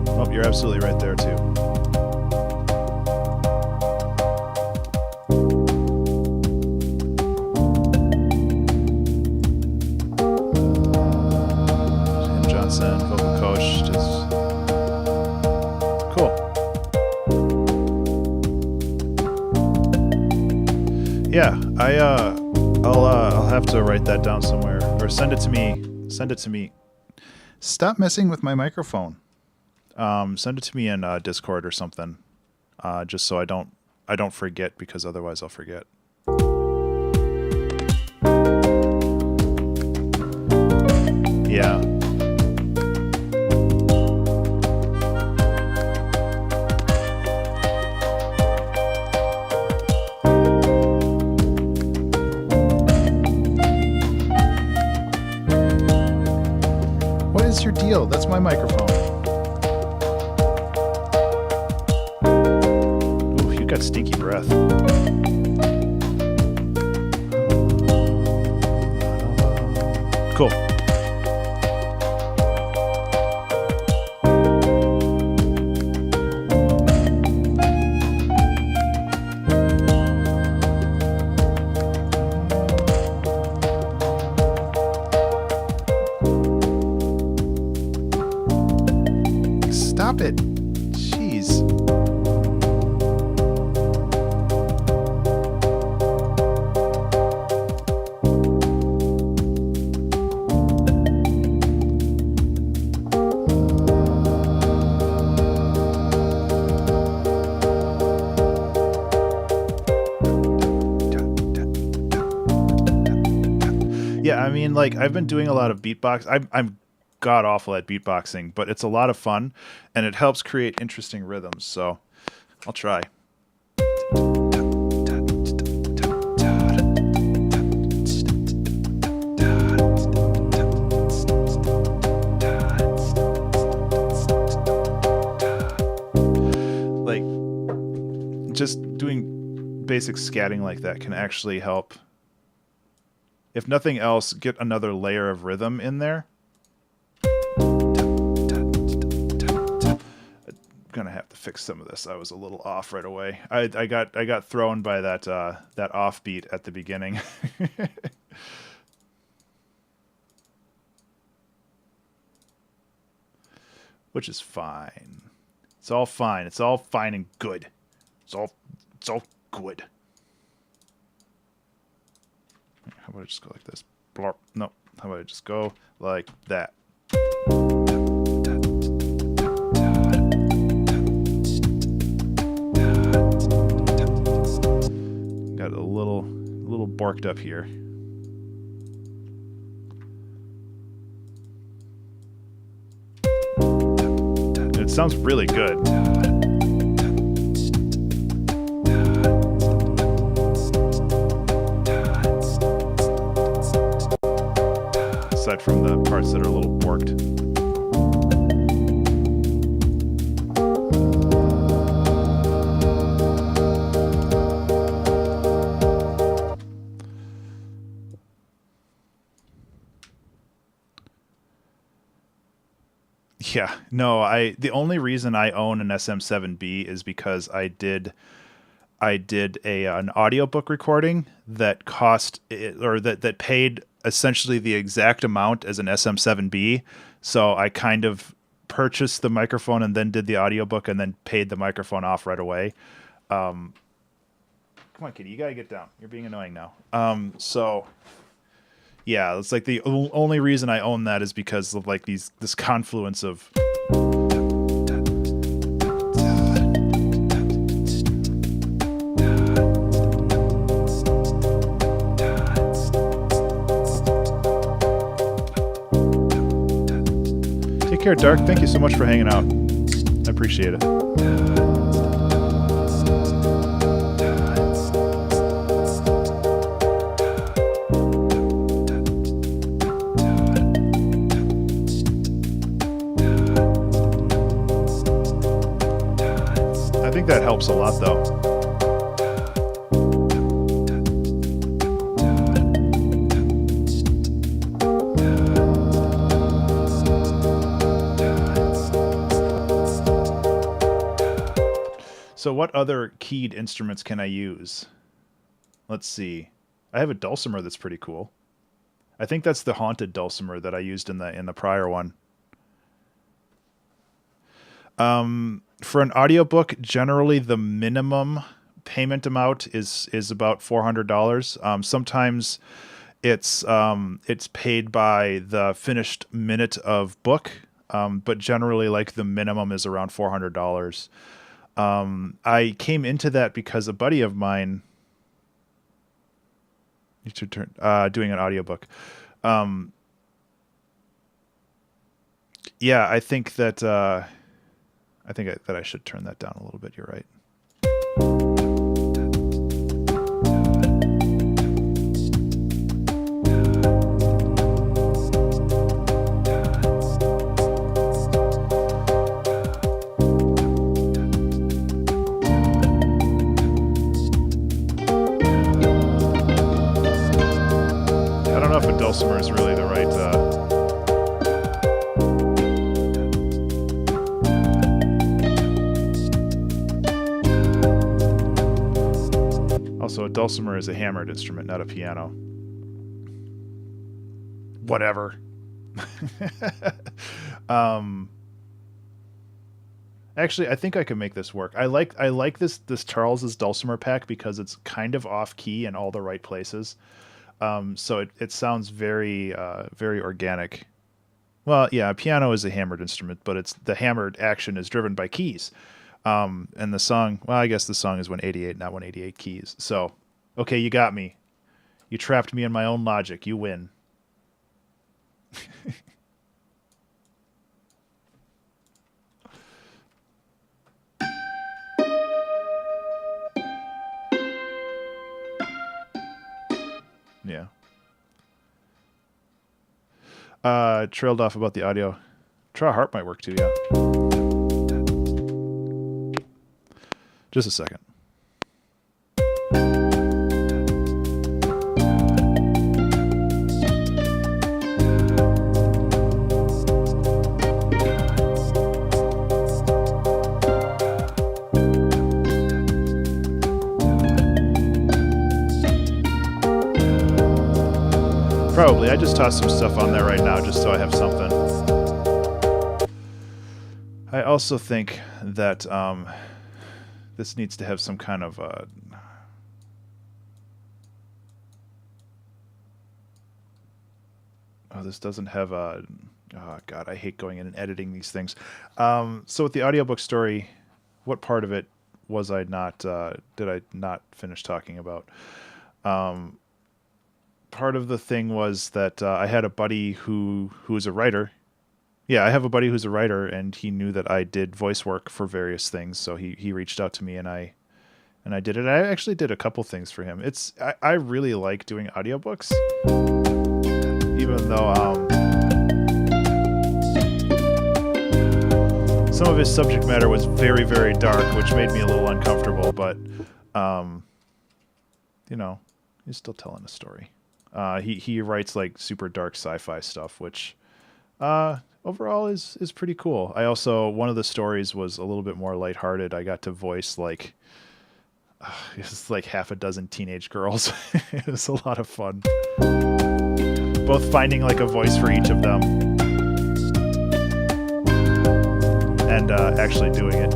Oh, you're absolutely right there, too. Vocal coach, just cool. Yeah, I'll have to write that down somewhere or send it to me. Send it to me. Stop messing with my microphone. Send it to me in Discord or something, just so I don't forget, because otherwise I'll forget. Yeah. Your deal. That's my microphone. Ooh, you got stinky breath. Cool. Yeah, I mean, like I've been doing a lot of beatbox. I'm god awful at beatboxing, but it's a lot of fun, and it helps create interesting rhythms. So I'll try. Like, just doing basic scatting like that can actually help, if nothing else, get another layer of rhythm in there. Gonna have to fix some of this. I was a little off right away. I got thrown by that that offbeat at the beginning. Which is fine. It's all fine. It's all fine and good. It's all good. How about I just go like this? Blarp. No. How about I just go like that? Got a little barked up here. It sounds really good. Aside from the parts that are a little borked. Yeah, no, the only reason I own an SM7B is because I did an audiobook recording that cost or that paid essentially the exact amount as an SM7B. So I kind of purchased the microphone and then did the audiobook and then paid the microphone off right away. Come on, kitty, you gotta get down. You're being annoying now. So yeah, it's like the only reason I own that is because of like this confluence of. Take care, Dark. Thank you so much for hanging out. I appreciate it. I think that helps a lot, though. So what other keyed instruments can I use? Let's see. I have a dulcimer that's pretty cool. I think that's the haunted dulcimer that I used in the prior one. For an audiobook, generally the minimum payment amount is about $400. Sometimes it's paid by the finished minute of book, but generally like the minimum is around $400. I came into that because a buddy of mine doing an audiobook. Yeah, I think that that I should turn that down a little bit. You're right. I don't know if a dulcimer is really the right. Also, a dulcimer is a hammered instrument, not a piano. Whatever. Actually, I think I can make this work. I like this Charles's dulcimer pack because it's kind of off key in all the right places. So it sounds very very organic. Well, yeah, a piano is a hammered instrument, but it's the hammered action is driven by keys. And the song, well, I guess the song is 188, not 188 keys. So, okay, you got me. You trapped me in my own logic. You win. Yeah. Trailed off about the audio. Try harp might work too, yeah. Just a second. Probably. I just tossed some stuff on there right now just so I have something. I also think that this needs to have some kind of oh, this doesn't have a, oh God, I hate going in and editing these things. So with the audiobook story, what part of it was I not, did I not finish talking about? Part of the thing was that I had a buddy who is a writer. Yeah, I have a buddy who's a writer, and he knew that I did voice work for various things, so he reached out to me, and I did it. I actually did a couple things for him. I really like doing audiobooks, even though some of his subject matter was very, very dark, which made me a little uncomfortable, but you know, he's still telling a story. He writes like super dark sci-fi stuff, which overall is pretty cool. I also, one of the stories was a little bit more lighthearted. I got to voice like it's like half a dozen teenage girls. It was a lot of fun. Both finding like a voice for each of them and actually doing it.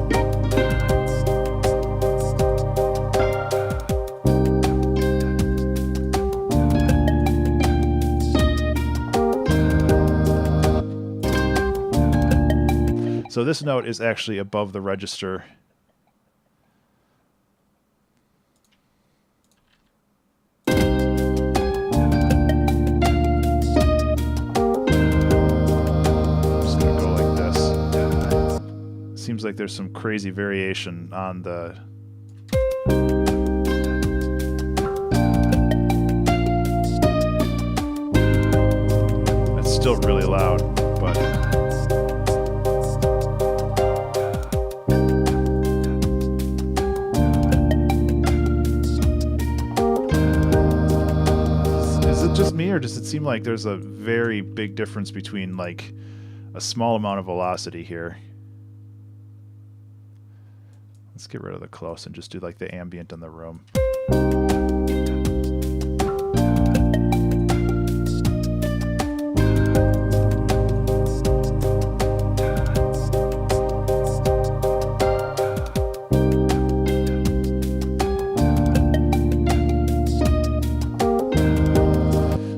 So this note is actually above the register. Just gonna go like this. Seems like there's some crazy variation on the... That's still really loud, but... Just me, or does it seem like there's a very big difference between like a small amount of velocity here? Let's get rid of the close and just do like the ambient in the room.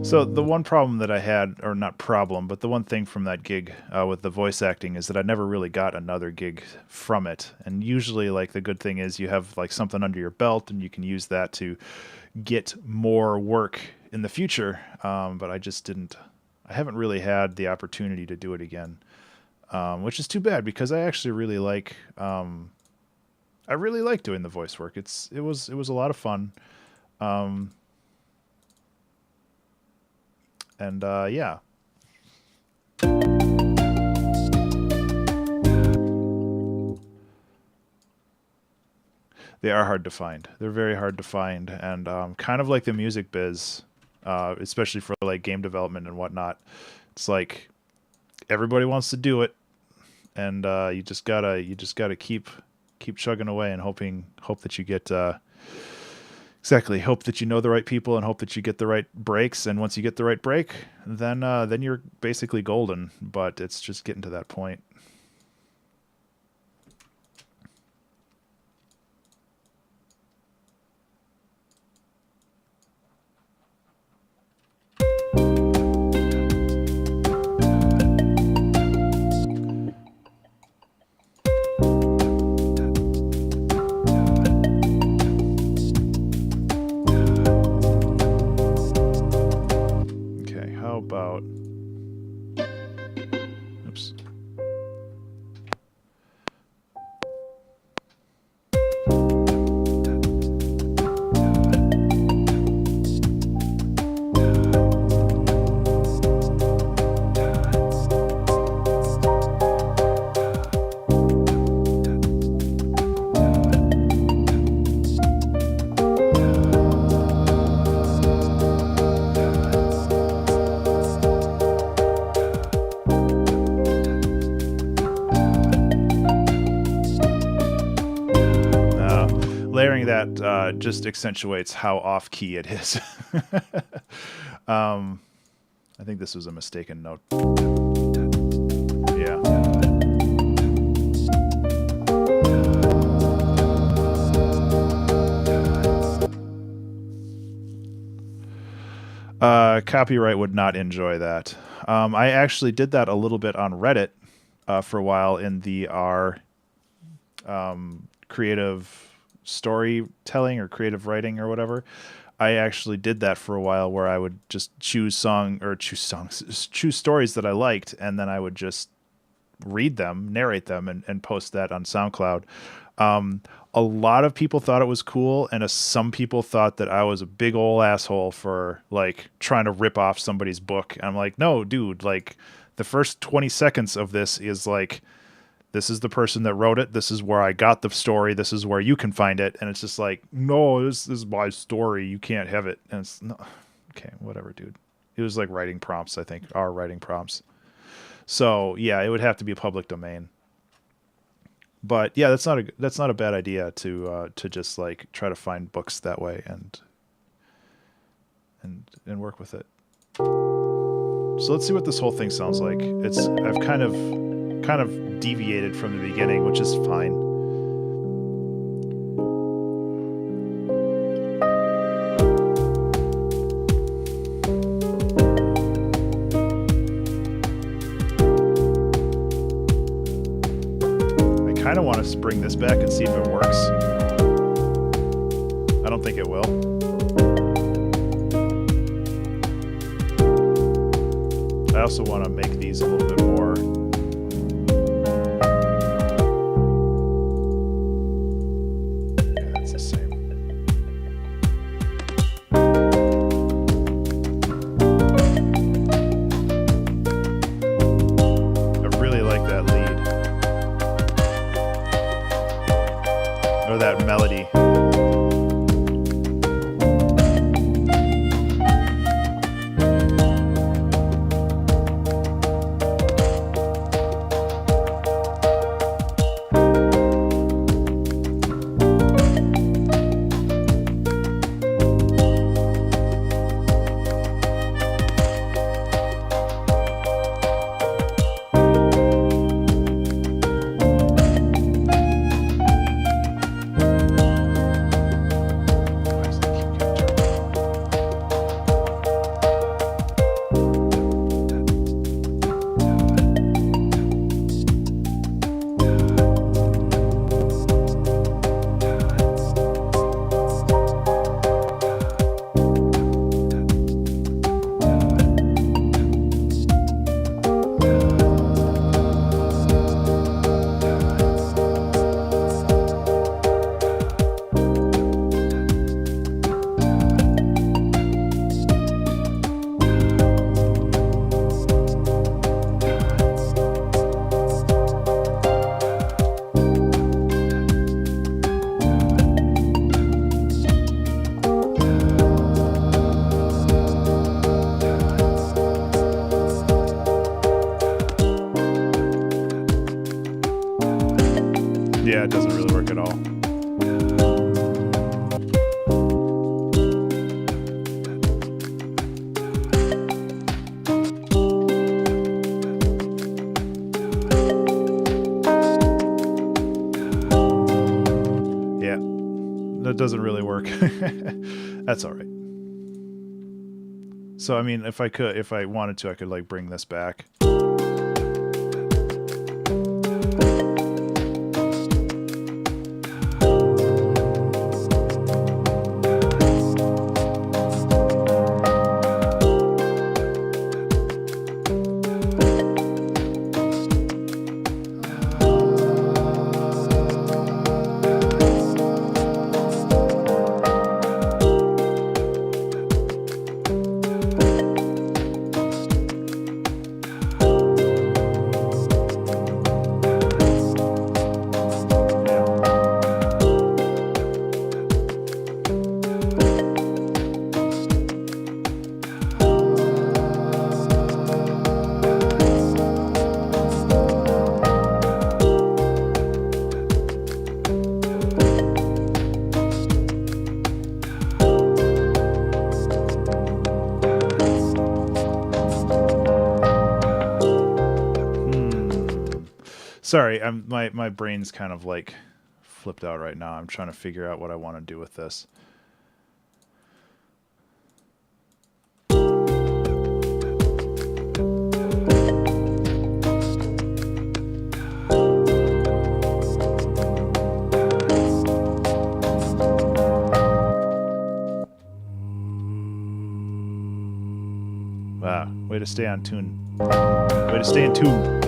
So the one problem that I had, or not problem, but the one thing from that gig with the voice acting is that I never really got another gig from it. And usually, like, the good thing is you have like something under your belt and you can use that to get more work in the future. But I just didn't. I haven't really had the opportunity to do it again, which is too bad because I actually really like. I really like doing the voice work. It was a lot of fun. And yeah. They are hard to find. They're very hard to find, and kind of like the music biz, especially for like game development and whatnot. It's like everybody wants to do it, and you just gotta keep chugging away and hope that you get. Exactly. Hope that you know the right people and hope that you get the right breaks. And once you get the right break, then you're basically golden. But it's just getting to that point. layering that just accentuates how off key it is. I think this was a mistaken note. Yeah. Copyright would not enjoy that. I actually did that a little bit on Reddit for a while in the R creative storytelling or creative writing or whatever. I actually did that for a while where I would just choose stories that I liked, and then I would just read them, narrate them, and post that on SoundCloud. A lot of people thought it was cool, and some people thought that I was a big ol' asshole for like trying to rip off somebody's book. And I'm like, no, dude, like the first 20 seconds of this is like, this is the person that wrote it. This is where I got the story. This is where you can find it. And it's just like, no, this is my story. You can't have it. And it's no, okay, whatever, dude. It was like writing prompts, I think, our writing prompts. So yeah, it would have to be public domain. But yeah, that's not a bad idea to just like try to find books that way and work with it. So let's see what this whole thing sounds like. I've kind of deviated from the beginning, which is fine. I kind of want to bring this back and see if it works. I don't think it will. I also want to make these a little bit more. Yeah, that's the same. I really like that lead. Or that melody. Yeah, it doesn't really work at all. Yeah, that doesn't really work. That's all right. So, I mean, if I wanted to, I could like bring this back. Sorry, my brain's kind of like flipped out right now. I'm trying to figure out what I want to do with this. Wow, way to stay on tune. Way to stay in tune.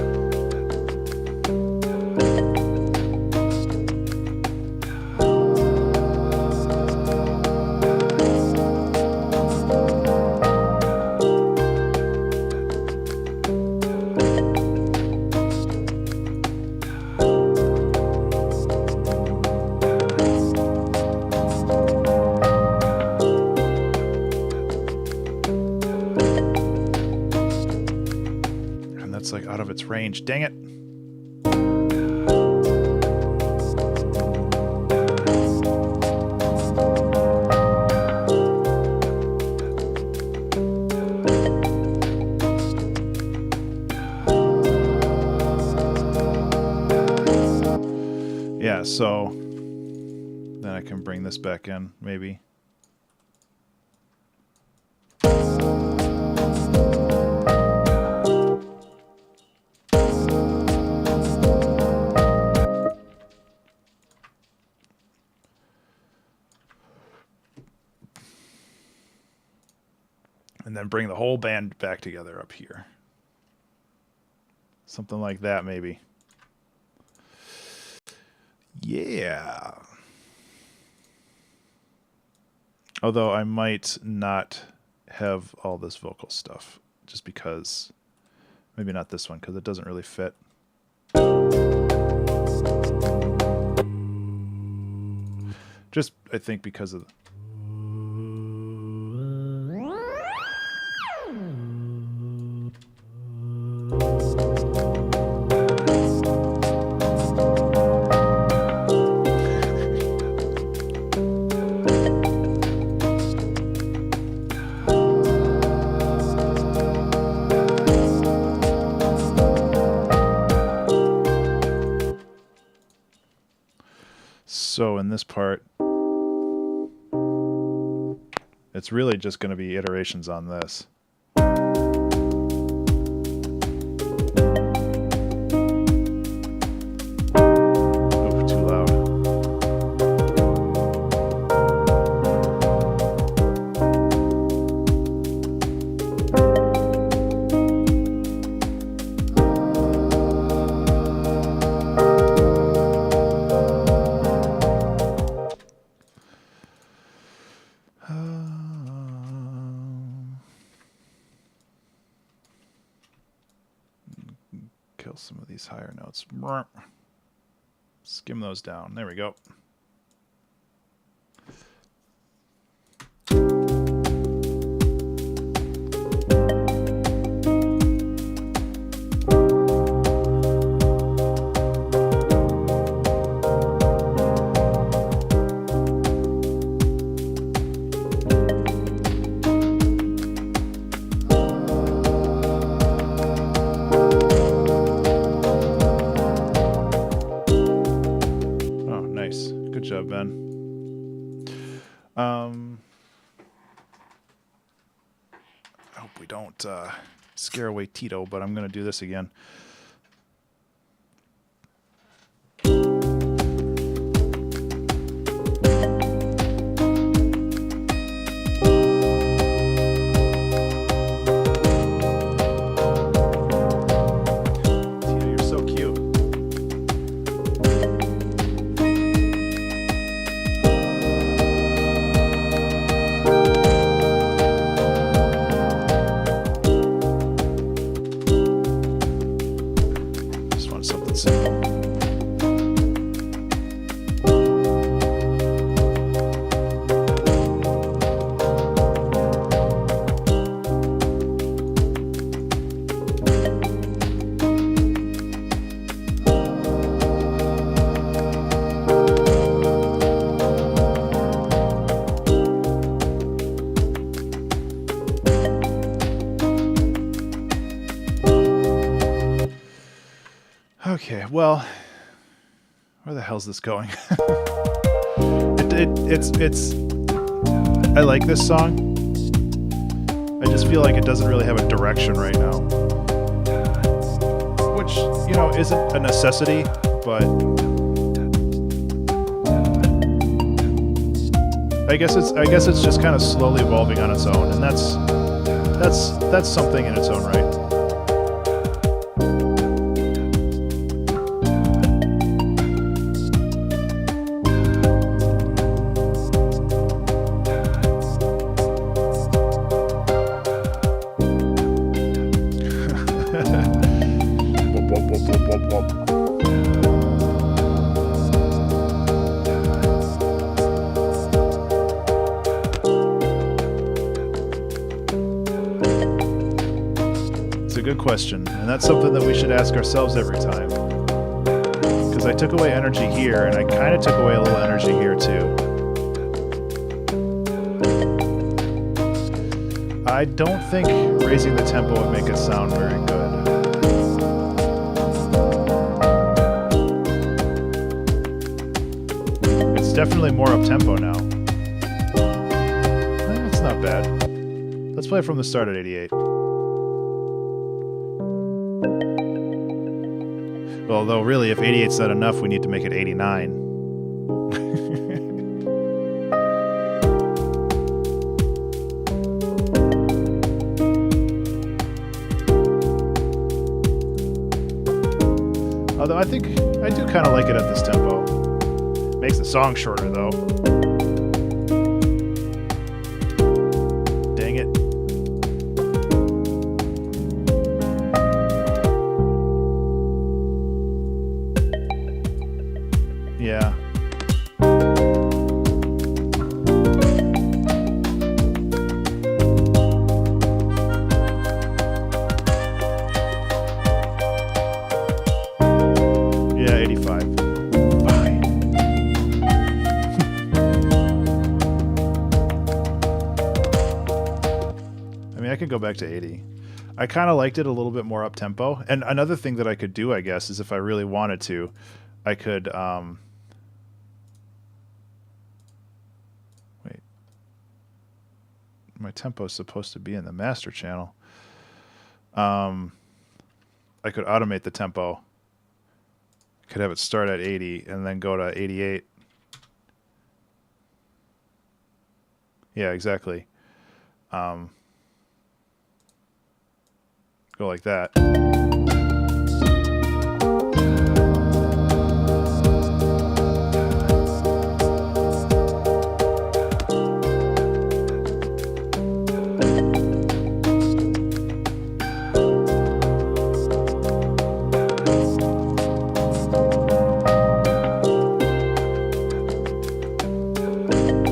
Like out of its range. Dang it. Yeah, so then I can bring this back in, maybe. And then bring the whole band back together up here. Something like that, maybe. Yeah. Although I might not have all this vocal stuff, just because, maybe not this one, because it doesn't really fit. Just, I think, because of... So in this part, it's really just going to be iterations on this. Ooh, too loud. Kill some of these higher notes. Skim those down. There we go. Good job, Ben. I hope we don't scare away Tito, but I'm going to do this again. well, where the hell's this going? It's. I like this song. I just feel like it doesn't really have a direction right now, which, you know, isn't a necessity, but I guess it's just kind of slowly evolving on its own, and that's something in its own right. Question, and that's something that we should ask ourselves every time, because I took away energy here and I kind of took away a little energy here too. I don't think raising the tempo would make it sound very good. It's definitely more up tempo now. That's not bad. Let's play it from the start at 88. Although, really, if 88's not enough, we need to make it 89. Although I think I do kind of like it at this tempo. Makes the song shorter, though. Dang it. Yeah. Yeah, 85. Fine. I mean, I could go back to 80. I kind of liked it a little bit more up tempo. And another thing that I could do, I guess, is if I really wanted to, I could wait. My tempo is supposed to be in the master channel. I could automate the tempo. I could have it start at 80 and then go to 88. Yeah, exactly. Go like that.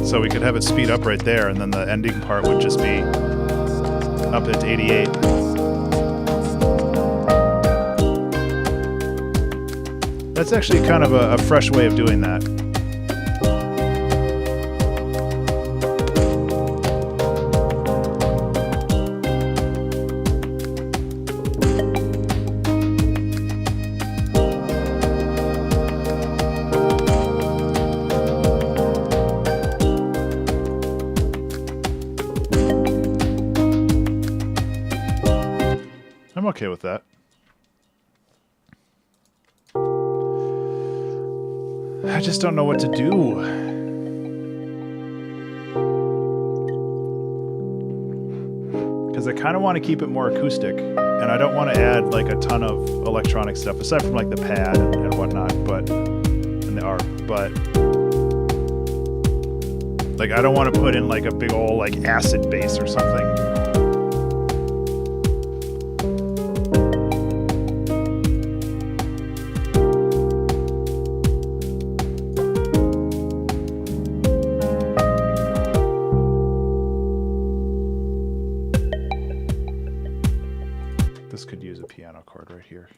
So we could have it speed up right there, and then the ending part would just be up at 88. That's actually kind of a fresh way of doing that. I'm okay with that. I just don't know what to do. Because I kind of want to keep it more acoustic, and I don't want to add like a ton of electronic stuff aside from like the pad and whatnot, and the ARP. But like, I don't want to put in like a big old like acid bass or something. This could use a piano chord right here.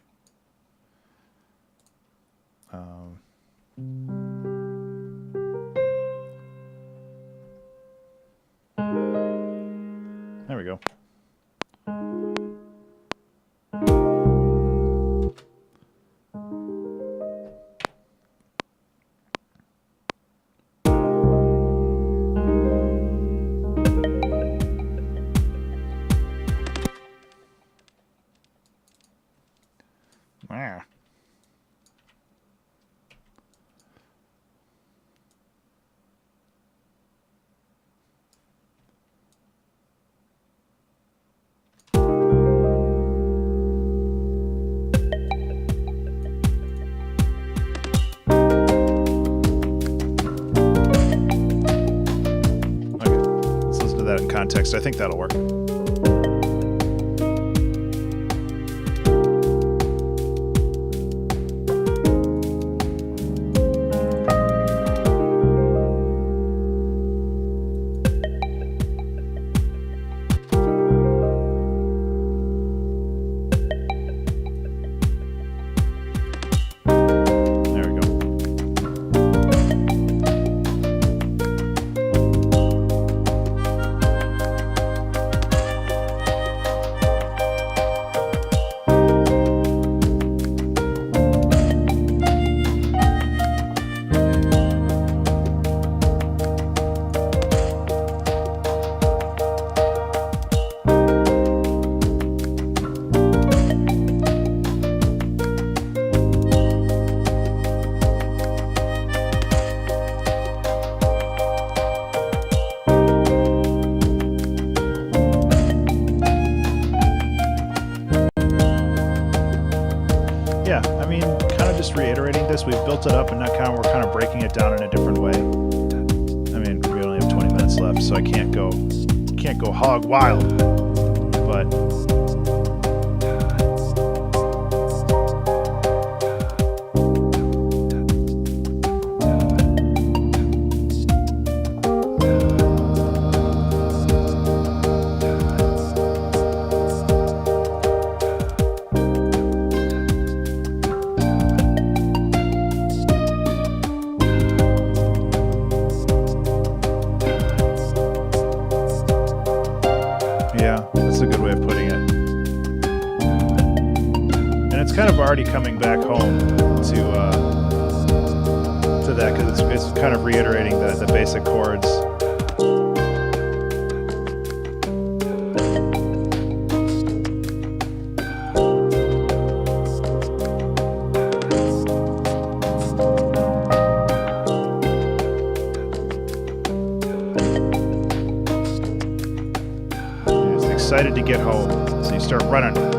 There we go. that in context. I think that'll work. Reiterating this, we've built it up and we're kind of breaking it down in a different way. I mean, we only have 20 minutes left, so I can't go hog wild, but already coming back home to that, because it's kind of reiterating the basic chords. Just excited to get home, so you start running.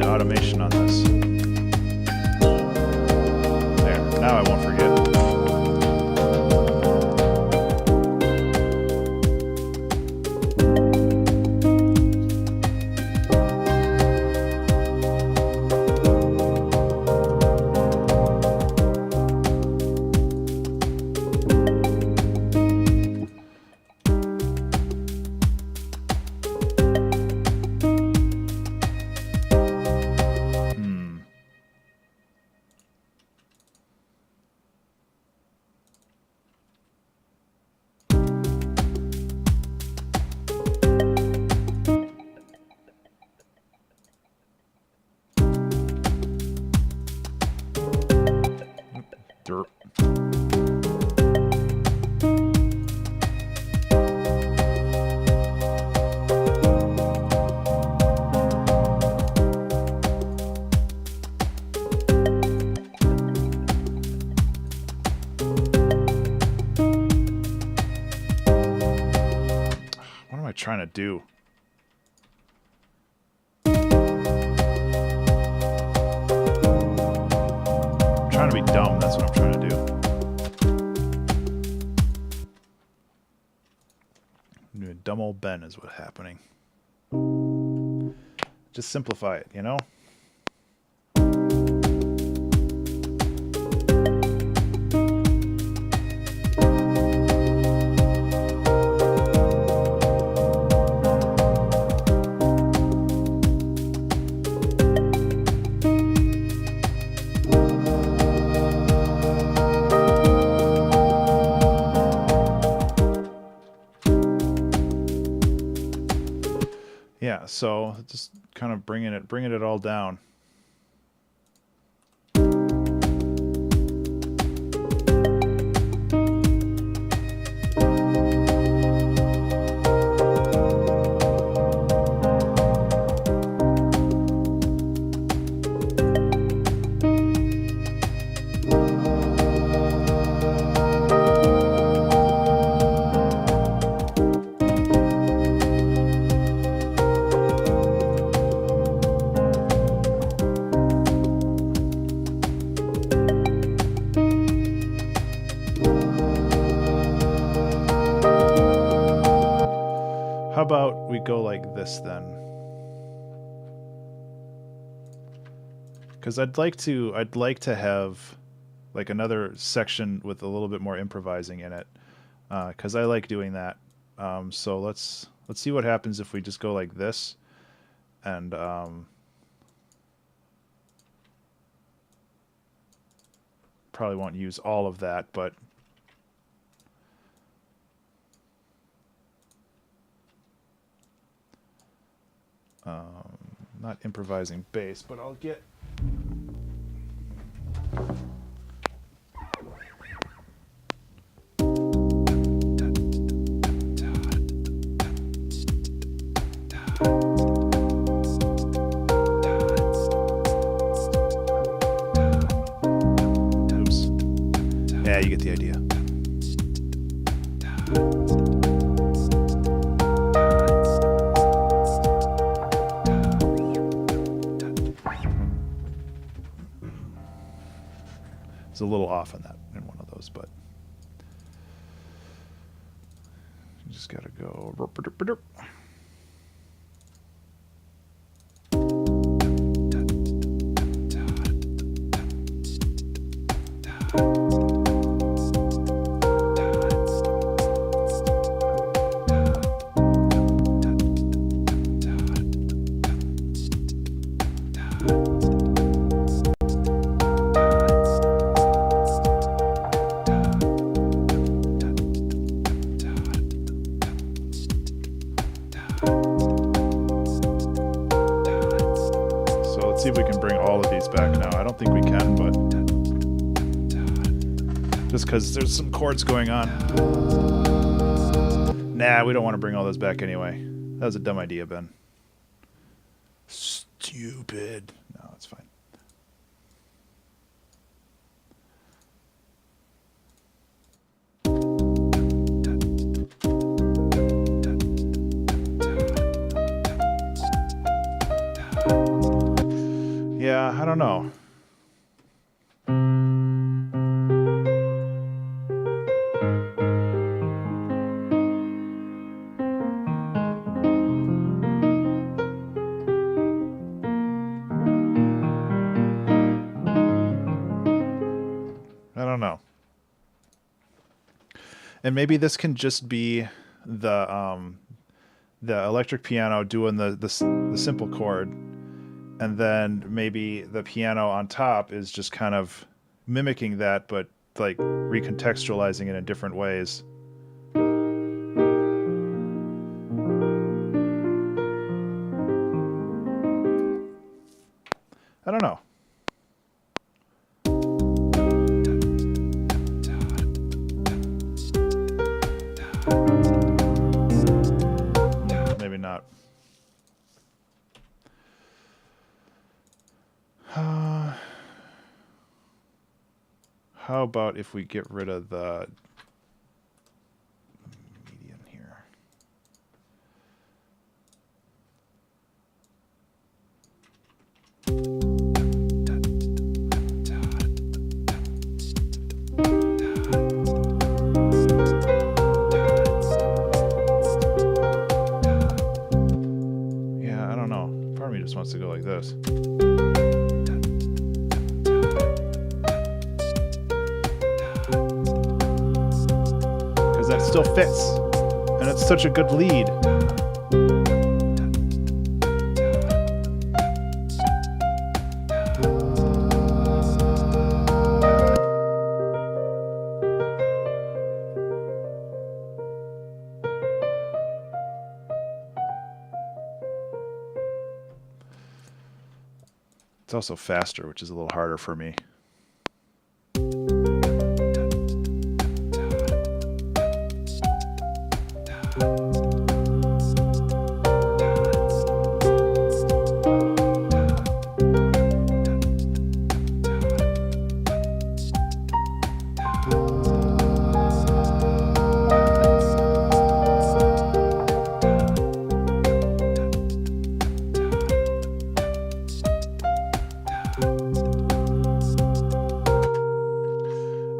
Automation on this. There, now I won't forget. Trying to do. I'm trying to be dumb, that's what I'm trying to do. Dumb old Ben is what's happening. Just simplify it, you know? Yeah, so just kind of bringing it all down. we go like this then? Because I'd like to have like another section with a little bit more improvising in it, because I like doing that. So let's see what happens if we just go like this, and probably won't use all of that, but not improvising bass, but I'll get yeah, you get the idea. It's a little off on that in one of those, but you just gotta go. See if we can bring all of these back now. I don't think we can, but just because there's some chords going on. Nah, we don't want to bring all those back anyway. That was a dumb idea, Ben. Stupid. No, it's fine. Yeah, I don't know. I don't know. And maybe this can just be the electric piano doing the simple chord. And then maybe the piano on top is just kind of mimicking that, but like recontextualizing it in different ways. I don't know. Maybe not. How about if we get rid of the median here? Yeah, I don't know. Part of me just wants to go like this. That still fits, and it's such a good lead. It's also faster, which is a little harder for me.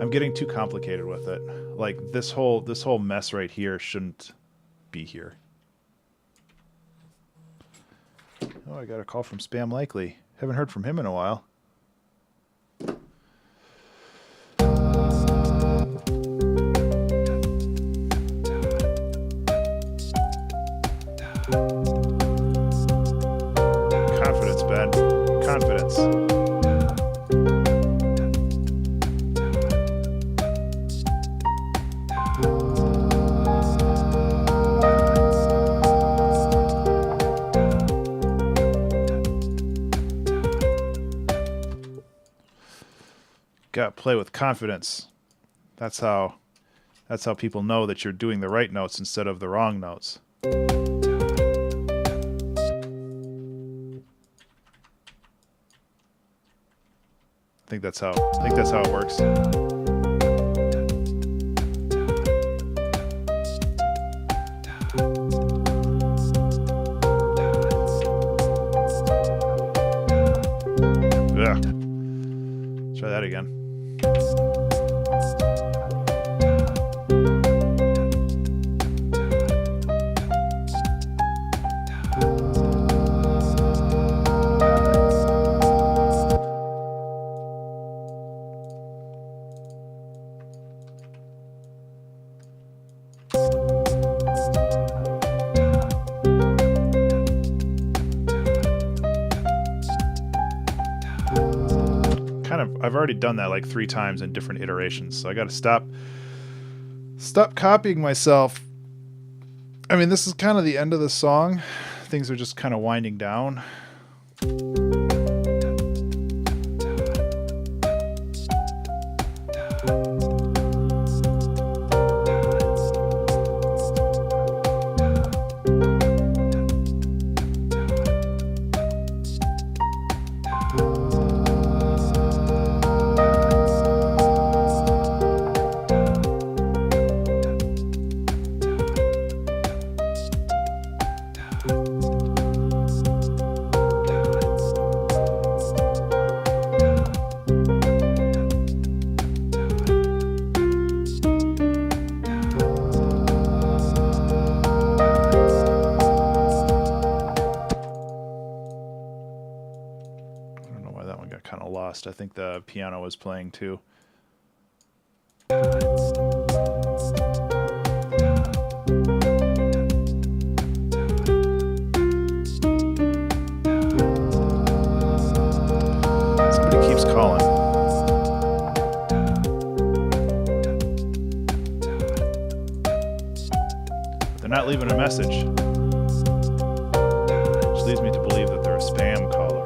I'm getting too complicated with it. Like this whole mess right here shouldn't be here. Oh, I got a call from Spam Likely. Haven't heard from him in a while. Confidence, Ben. Confidence. Got to play with confidence. That's how people know that you're doing the right notes instead of the wrong notes. I think that's how it works. Ugh. Try that again. I've already done that like 3 times in different iterations, so I got to stop copying myself. I mean, this is kind of the end of the song. Things are just kind of winding down. I think the piano was playing too. Somebody keeps calling. But they're not leaving a message. Which leads me to believe that they're a spam caller.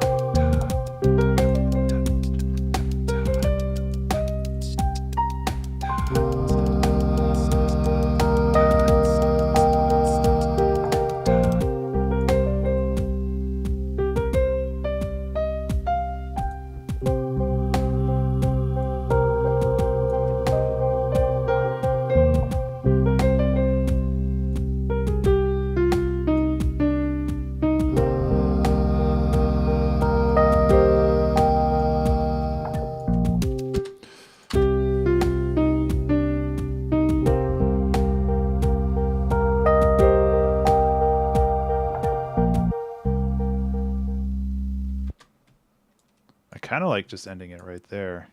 Kind of like just ending it right there.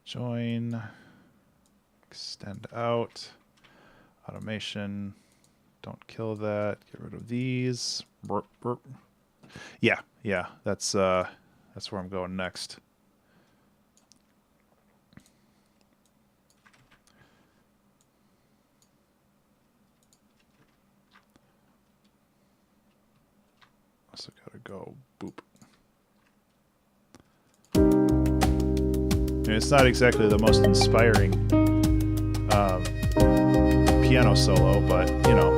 Join, extend out, automation, don't kill that, get rid of these. Burp, burp. Yeah, that's where I'm going next. Also gotta go boop. I mean, it's not exactly the most inspiring piano solo, but you know.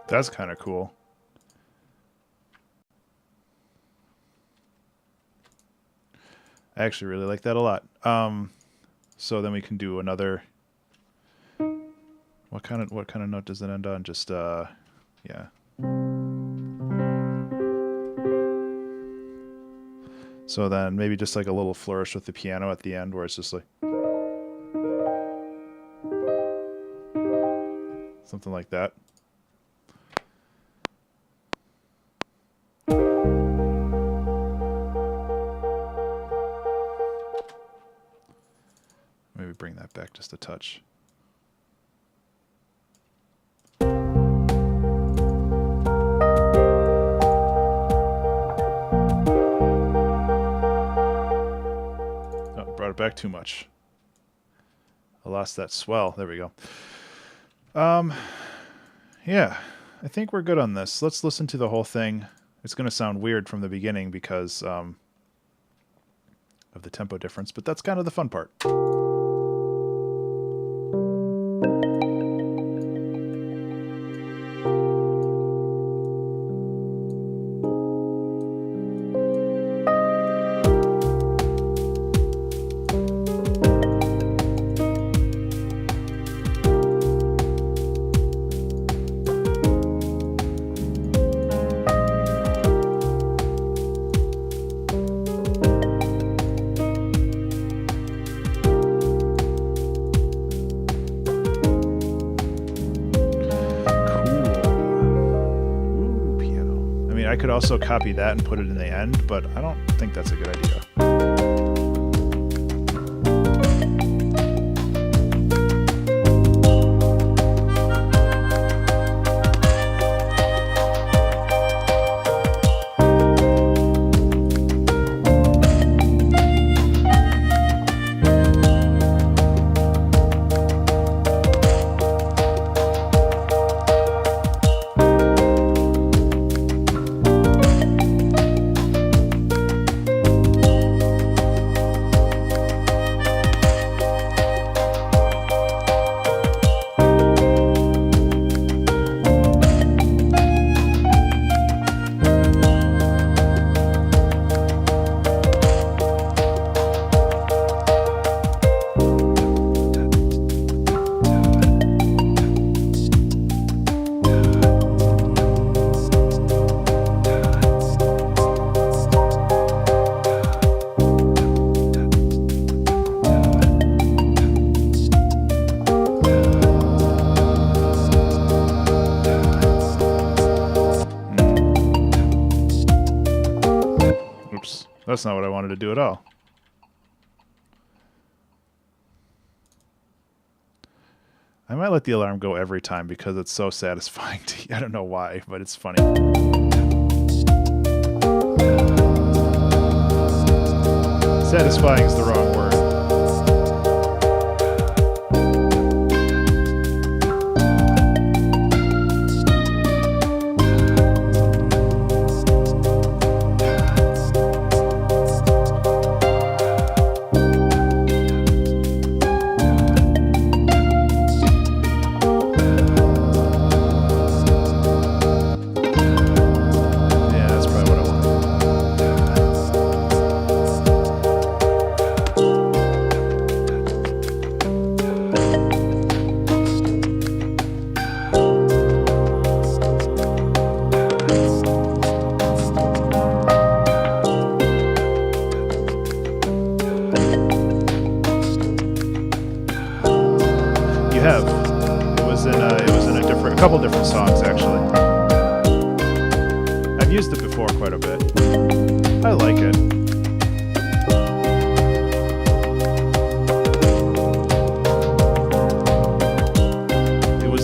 That's kind of cool. I actually really like that a lot. So then we can do another. What kind of note does it end on? Just yeah. So then maybe just like a little flourish with the piano at the end, where it's just like something like that. Maybe bring that back just a touch. Oh, brought it back too much. I lost that swell. There we go. Yeah, I think we're good on this. Let's listen to the whole thing. It's going to sound weird from the beginning because of the tempo difference, but that's kind of the fun part. I could also copy that and put it in the end, but I don't think that's a good idea. That's not what I wanted to do at all. I might let the alarm go every time because it's so satisfying to, I don't know why, but it's funny. Satisfying is the wrong word. Couple different songs actually. I've used it before quite a bit. I like it.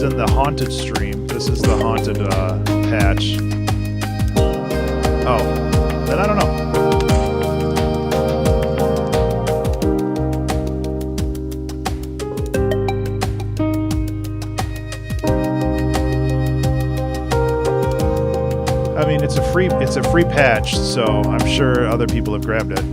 was in the haunted stream. This is the haunted patch. Oh, then I don't know. I mean, it's a free patch, so I'm sure other people have grabbed it.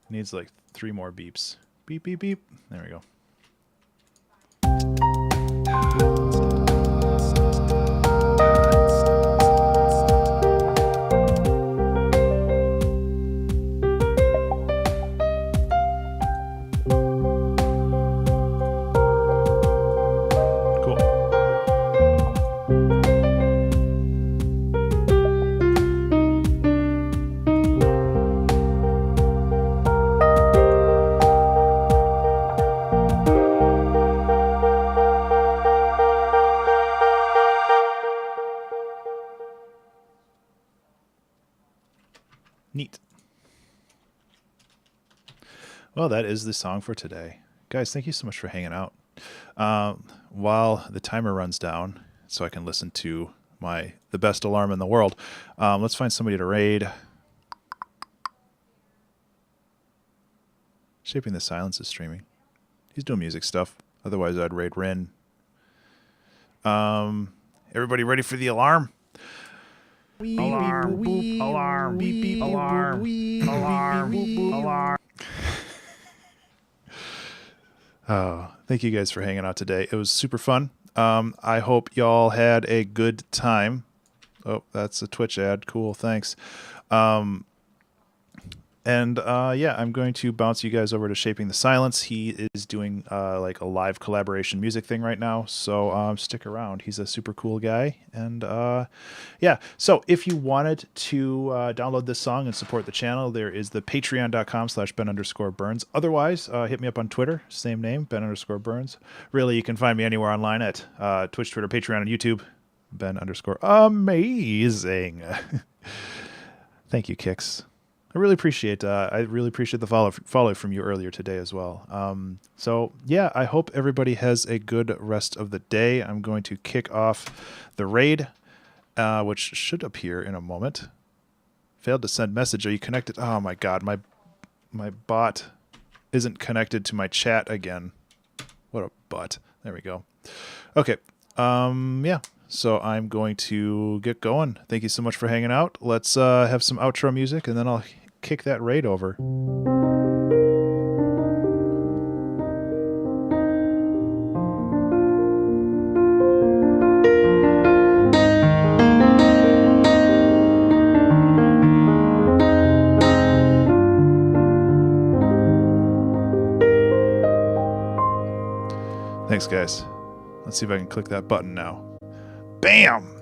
Needs like 3 more beeps. Beep, beep, beep. There we go. Neat. Well, that is the song for today. Guys, thank you so much for hanging out. While the timer runs down, so I can listen to the best alarm in the world, let's find somebody to raid. Shaping the Silence is streaming. He's doing music stuff. Otherwise, I'd raid Rin. Everybody ready for the alarm? Alarm, boop, alarm, beep, beep, alarm, alarm, alarm. Oh, thank you guys for hanging out today. It was super fun. I hope y'all had a good time. Oh, that's a Twitch ad. Cool, thanks. Yeah, I'm going to bounce you guys over to Shaping the Silence. He is doing like a live collaboration music thing right now, so stick around. He's a super cool guy. And yeah, so if you wanted to download this song and support the channel, there is the patreon.com/Ben_Burns. Otherwise, hit me up on Twitter, same name, Ben_Burns. Really, you can find me anywhere online at Twitch, Twitter, Patreon, and YouTube, Ben_Amazing. Thank you, Kix. I really appreciate the follow from you earlier today as well. So yeah, I hope everybody has a good rest of the day. I'm going to kick off the raid, which should appear in a moment. Failed to send message. Are you connected? Oh my god, my bot isn't connected to my chat again. What a butt. There we go. Okay. Yeah. So I'm going to get going. Thank you so much for hanging out. Let's have some outro music, and then I'll kick that raid over. Thanks, guys. Let's see if I can click that button now. Bam!